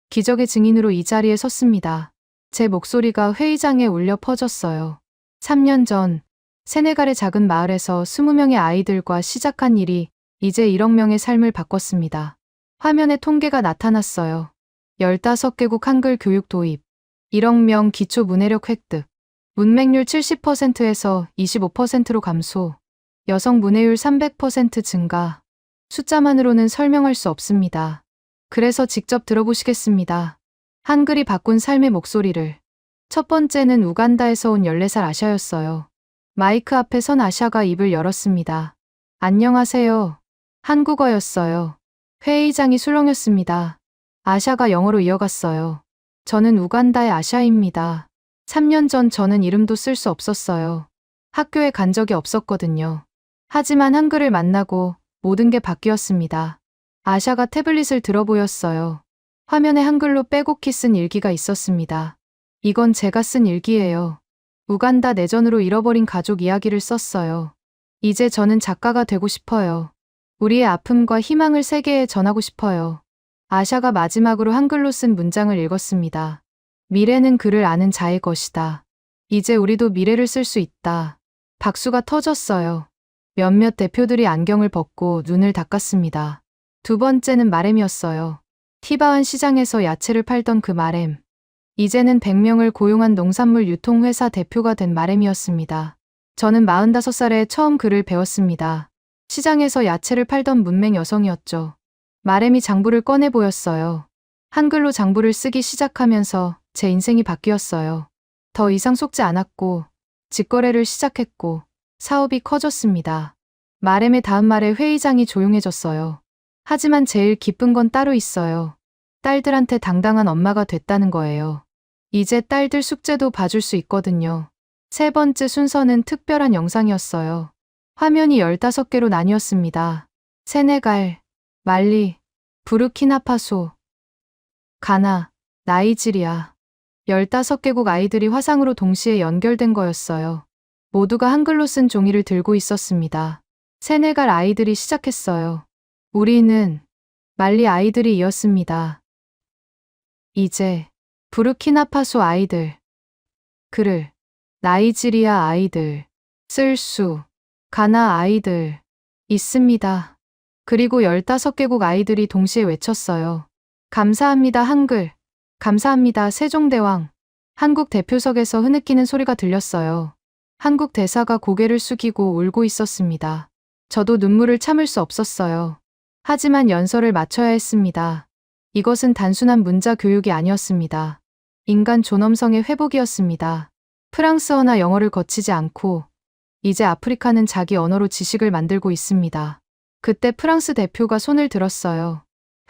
기적의 증인으로 이 자리에 섰습니다. 제 목소리가 회의장에 울려 퍼졌어요. 3년 전 세네갈의 작은 마을에서 20명의 아이들과 시작한 일이 이제 1억 명의 삶을 바꿨습니다. 화면에 통계가 나타났어요. 15개국 한글 교육 도입, 1억 명 기초 문해력 획득, 문맹률 70%에서 25%로 감소, 여성 문해율 300% 증가. 숫자만으로는 설명할 수 없습니다. 그래서 직접 들어보시겠습니다. 한글이 바꾼 삶의 목소리를. 첫 번째는 우간다에서 온 14살 아샤였어요. 마이크 앞에 선 아샤가 입을 열었습니다. 안녕하세요. 한국어였어요. 회의장이 술렁였습니다. 아샤가 영어로 이어갔어요. 저는 우간다의 아샤입니다. 3년 전 저는 이름도 쓸 수 없었어요. 학교에 간 적이 없었거든요. 하지만 한글을 만나고 모든 게 바뀌었습니다. 아샤가 태블릿을 들어 보였어요. 화면에 한글로 빼곡히 쓴 일기가 있었습니다. 이건 제가 쓴 일기예요. 우간다 내전으로 잃어버린 가족 이야기를 썼어요. 이제 저는 작가가 되고 싶어요. 우리의 아픔과 희망을 세계에 전하고 싶어요. 아샤가 마지막으로 한글로 쓴 문장을 읽었습니다. 미래는 그를 아는 자의 것이다. 이제 우리도 미래를 쓸 수 있다. 박수가 터졌어요. 몇몇 대표들이 안경을 벗고 눈을 닦았습니다. 두 번째는 마렘이었어요. 티바완 시장에서 야채를 팔던 그 마렘. 이제는 100명을 고용한 농산물 유통회사 대표가 된 마렘이었습니다. 저는 45살에 처음 글을 배웠습니다. 시장에서 야채를 팔던 문맹 여성이었죠. 마렘이 장부를 꺼내 보였어요. 한글로 장부를 쓰기 시작하면서 제 인생이 바뀌었어요. 더 이상 속지 않았고 직거래를 시작했고 사업이 커졌습니다. 마렘의 다음 말에 회의장이 조용해졌어요. 하지만 제일 기쁜 건 따로 있어요. 딸들한테 당당한 엄마가 됐다는 거예요. 이제 딸들 숙제도 봐줄 수 있거든요. 세 번째 순서는 특별한 영상이었어요. 화면이 15개로 나뉘었습니다. 세네갈, 말리, 부르키나파소, 가나, 나이지리아. 15개국 아이들이 화상으로 동시에 연결된 거였어요. 모두가 한글로 쓴 종이를 들고 있었습니다. 세네갈 아이들이 시작했어요. 우리는 말리 아이들이 이었습니다. 이제 부르키나파소 아이들, 글을 나이지리아 아이들, 쓸 수, 가나 아이들 있습니다. 그리고 15개국 아이들이 동시에 외쳤어요. 감사합니다 한글, 감사합니다 세종대왕. 한국 대표석에서 흐느끼는 소리가 들렸어요. 한국 대사가 고개를 숙이고 울고 있었습니다. 저도 눈물을 참을 수 없었어요. 하지만 연설을 마쳐야 했습니다. 이것은 단순한 문자 교육이 아니었습니다. 인간 존엄성의 회복이었습니다. 프랑스어나 영어를 거치지 않고 이제 아프리카는 자기 언어로 지식을 만들고 있습니다. 그때 프랑스 대표가 손을 들었어요.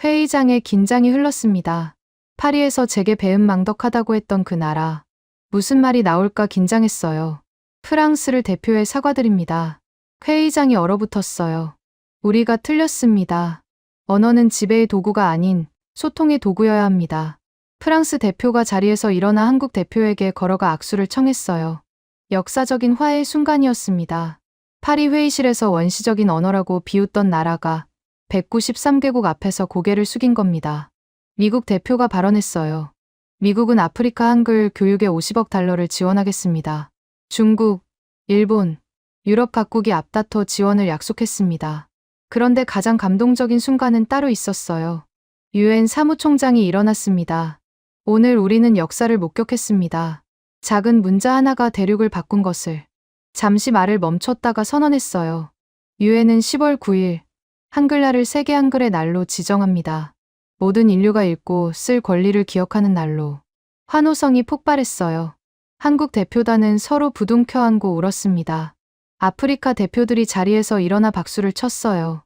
회의장에 긴장이 흘렀습니다. 파리에서 제게 배은망덕하다고 했던 그 나라. 무슨 말이 나올까 긴장했어요. 프랑스를 대표해 사과드립니다. 회의장이 얼어붙었어요. 우리가 틀렸습니다. 언어는 지배의 도구가 아닌 소통의 도구여야 합니다. 프랑스 대표가 자리에서 일어나 한국 대표에게 걸어가 악수를 청했어요. 역사적인 화해의 순간이었습니다. 파리 회의실에서 원시적인 언어라고 비웃던 나라가 193개국 앞에서 고개를 숙인 겁니다. 미국 대표가 발언했어요. 미국은 아프리카 한글 교육에 50억 달러를 지원하겠습니다. 중국, 일본, 유럽 각국이 앞다퉈 지원을 약속했습니다. 그런데 가장 감동적인 순간은 따로 있었어요. 유엔 사무총장이 일어났습니다. 오늘 우리는 역사를 목격했습니다. 작은 문자 하나가 대륙을 바꾼 것을. 잠시 말을 멈췄다가 선언했어요. 유엔은 10월 9일 한글날을 세계 한글의 날로 지정합니다. 모든 인류가 읽고 쓸 권리를 기억하는 날로. 환호성이 폭발했어요. 한국 대표단은 서로 부둥켜 안고 울었습니다. 아프리카 대표들이 자리에서 일어나 박수를 쳤어요.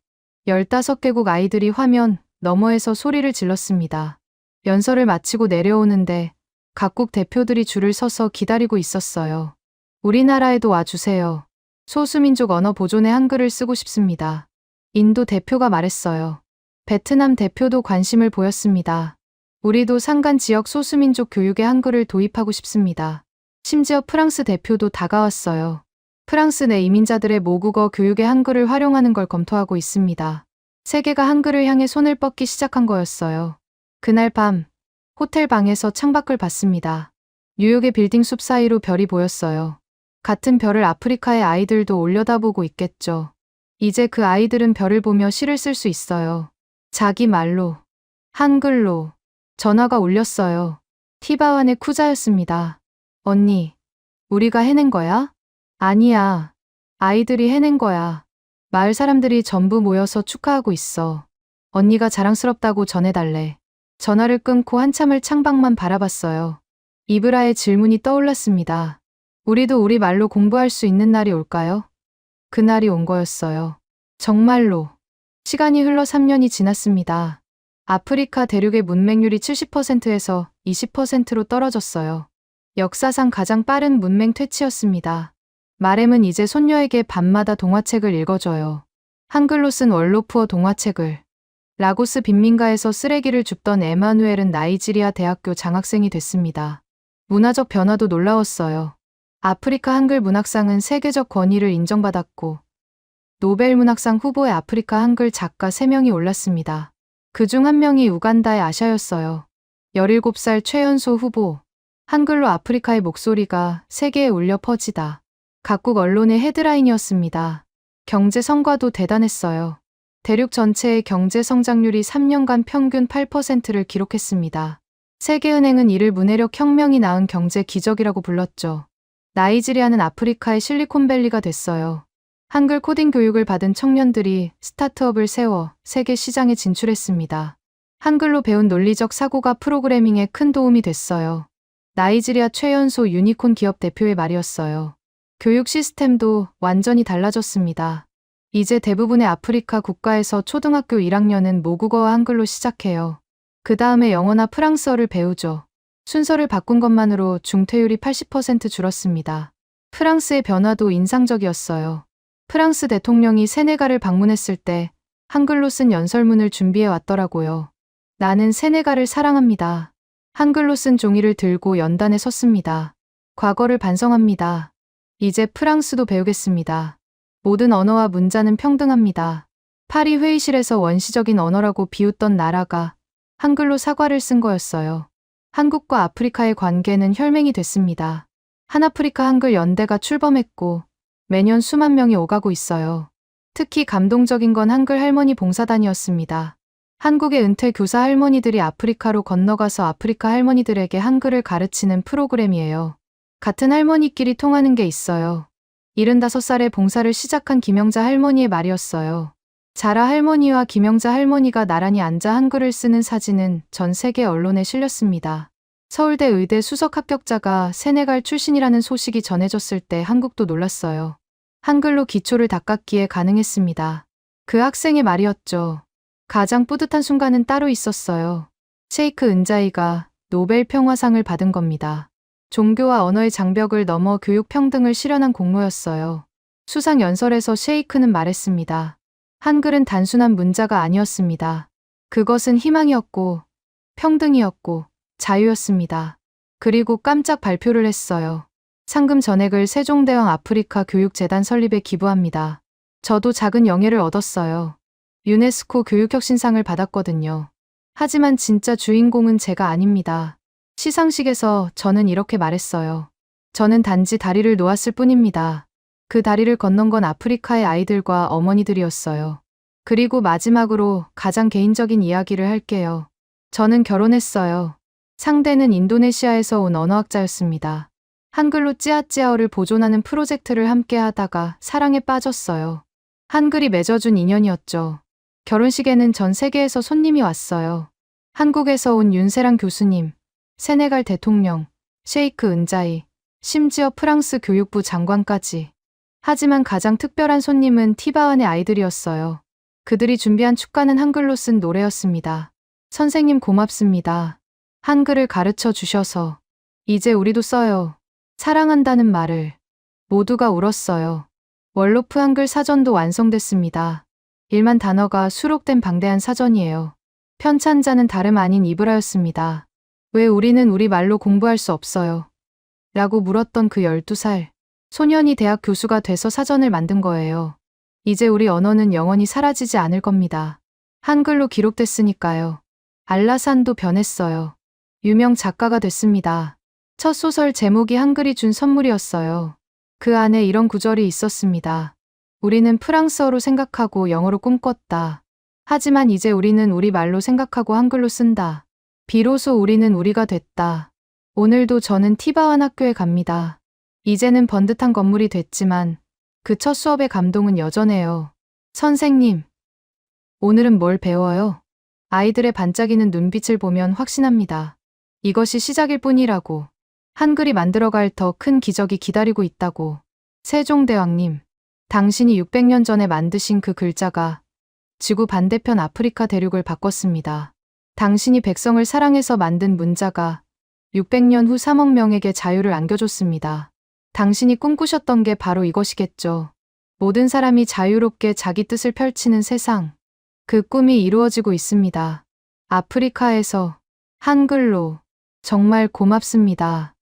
15개국 아이들이 화면 너머에서 소리를 질렀습니다. 연설을 마치고 내려오는데 각국 대표들이 줄을 서서 기다리고 있었어요. 우리나라에도 와주세요. 소수민족 언어 보존에 한글을 쓰고 싶습니다. 인도 대표가 말했어요. 베트남 대표도 관심을 보였습니다. 우리도 산간 지역 소수민족 교육에 한글을 도입하고 싶습니다. 심지어 프랑스 대표도 다가왔어요. 프랑스 내 이민자들의 모국어 교육에 한글을 활용하는 걸 검토하고 있습니다. 세계가 한글을 향해 손을 뻗기 시작한 거였어요. 그날 밤 호텔 방에서 창밖을 봤습니다. 뉴욕의 빌딩 숲 사이로 별이 보였어요. 같은 별을 아프리카의 아이들도 올려다보고 있겠죠. 이제 그 아이들은 별을 보며 시를 쓸 수 있어요. 자기 말로, 한글로. 전화가 울렸어요. 티바완의 쿠자였습니다. 언니, 우리가 해낸 거야? 아니야. 아이들이 해낸 거야. 마을 사람들이 전부 모여서 축하하고 있어. 언니가 자랑스럽다고 전해달래. 전화를 끊고 한참을 창밖만 바라봤어요. 이브라의 질문이 떠올랐습니다. 우리도 우리 말로 공부할 수 있는 날이 올까요? 그날이 온 거였어요. 정말로. 시간이 흘러 3년이 지났습니다. 아프리카 대륙의 문맹률이 70%에서 20%로 떨어졌어요. 역사상 가장 빠른 문맹 퇴치였습니다. 마렘은 이제 손녀에게 밤마다 동화책을 읽어줘요. 한글로 쓴 월로푸어 동화책을. 라고스 빈민가에서 쓰레기를 줍던 에마누엘은 나이지리아 대학교 장학생이 됐습니다. 문화적 변화도 놀라웠어요. 아프리카 한글 문학상은 세계적 권위를 인정받았고 노벨 문학상 후보에 아프리카 한글 작가 3명이 올랐습니다. 그중 한 명이 우간다의 아샤였어요. 17살 최연소 후보. 한글로 아프리카의 목소리가 세계에 울려 퍼지다. 각국 언론의 헤드라인이었습니다. 경제 성과도 대단했어요. 대륙 전체의 경제 성장률이 3년간 평균 8%를 기록했습니다. 세계은행은 이를 문해력 혁명이 낳은 경제 기적이라고 불렀죠. 나이지리아는 아프리카의 실리콘밸리가 됐어요. 한글 코딩 교육을 받은 청년들이 스타트업을 세워 세계 시장에 진출했습니다. 한글로 배운 논리적 사고가 프로그래밍에 큰 도움이 됐어요. 나이지리아 최연소 유니콘 기업 대표의 말이었어요. 교육 시스템도 완전히 달라졌습니다. 이제 대부분의 아프리카 국가에서 초등학교 1학년은 모국어와 한글로 시작해요. 그 다음에 영어나 프랑스어를 배우죠. 순서를 바꾼 것만으로 중퇴율이 80% 줄었습니다. 프랑스의 변화도 인상적이었어요. 프랑스 대통령이 세네갈을 방문했을 때 한글로 쓴 연설문을 준비해 왔더라고요. 나는 세네갈을 사랑합니다. 한글로 쓴 종이를 들고 연단에 섰습니다. 과거를 반성합니다. 이제 프랑스도 배우겠습니다. 모든 언어와 문자는 평등합니다. 파리 회의실에서 원시적인 언어라고 비웃던 나라가 한글로 사과를 쓴 거였어요. 한국과 아프리카의 관계는 혈맹이 됐습니다. 한아프리카 한글 연대가 출범했고 매년 수만 명이 오가고 있어요. 특히 감동적인 건 한글 할머니 봉사단이었습니다. 한국의 은퇴 교사 할머니들이 아프리카로 건너가서 아프리카 할머니들에게 한글을 가르치는 프로그램이에요. 같은 할머니끼리 통하는 게 있어요. 75살에 봉사를 시작한 김영자 할머니의 말이었어요. 자라 할머니와 김영자 할머니가 나란히 앉아 한글을 쓰는 사진은 전 세계 언론에 실렸습니다. 서울대 의대 수석 합격자가 세네갈 출신이라는 소식이 전해졌을 때 한국도 놀랐어요. 한글로 기초를 닦았기에 가능했습니다. 그 학생의 말이었죠. 가장 뿌듯한 순간은 따로 있었어요. 셰이크 은자이가 노벨 평화상을 받은 겁니다. 종교와 언어의 장벽을 넘어 교육 평등을 실현한 공로였어요. 수상 연설에서 셰이크는 말했습니다. 한글은 단순한 문자가 아니었습니다. 그것은 희망이었고 평등이었고 자유였습니다. 그리고 깜짝 발표를 했어요. 상금 전액을 세종대왕 아프리카 교육재단 설립에 기부합니다. 저도 작은 영예를 얻었어요. 유네스코 교육혁신상을 받았거든요. 하지만 진짜 주인공은 제가 아닙니다. 시상식에서 저는 이렇게 말했어요. 저는 단지 다리를 놓았을 뿐입니다. 그 다리를 건넌 건 아프리카의 아이들과 어머니들이었어요. 그리고 마지막으로 가장 개인적인 이야기를 할게요. 저는 결혼했어요. 상대는 인도네시아에서 온 언어학자였습니다. 한글로 찌아찌아어를 보존하는 프로젝트를 함께 하다가 사랑에 빠졌어요. 한글이 맺어준 인연이었죠. 결혼식에는 전 세계에서 손님이 왔어요. 한국에서 온 윤세랑 교수님, 세네갈 대통령, 셰이크 은자이, 심지어 프랑스 교육부 장관까지. 하지만 가장 특별한 손님은 티바완의 아이들이었어요. 그들이 준비한 축가는 한글로 쓴 노래였습니다. 선생님 고맙습니다. 한글을 가르쳐 주셔서. 이제 우리도 써요. 사랑한다는 말을. 모두가 울었어요. 월로프 한글 사전도 완성됐습니다. 1만 단어가 수록된 방대한 사전이에요. 편찬자는 다름 아닌 이브라였습니다. 왜 우리는 우리 말로 공부할 수 없어요? 라고 물었던 그 12살. 소년이 대학 교수가 돼서 사전을 만든 거예요. 이제 우리 언어는 영원히 사라지지 않을 겁니다. 한글로 기록됐으니까요. 알라산도 변했어요. 유명 작가가 됐습니다. 첫 소설 제목이 한글이 준 선물이었어요. 그 안에 이런 구절이 있었습니다. 우리는 프랑스어로 생각하고 영어로 꿈꿨다. 하지만 이제 우리는 우리 말로 생각하고 한글로 쓴다. 비로소 우리는 우리가 됐다. 오늘도 저는 티바완 학교에 갑니다. 이제는 번듯한 건물이 됐지만 그 첫 수업의 감동은 여전해요. 선생님, 오늘은 뭘 배워요? 아이들의 반짝이는 눈빛을 보면 확신합니다. 이것이 시작일 뿐이라고. 한글이 만들어갈 더 큰 기적이 기다리고 있다고. 세종대왕님, 당신이 600년 전에 만드신 그 글자가 지구 반대편 아프리카 대륙을 바꿨습니다. 당신이 백성을 사랑해서 만든 문자가 600년 후 3억 명에게 자유를 안겨줬습니다. 당신이 꿈꾸셨던 게 바로 이것이겠죠. 모든 사람이 자유롭게 자기 뜻을 펼치는 세상. 그 꿈이 이루어지고 있습니다. 아프리카에서 한글로. 정말 고맙습니다.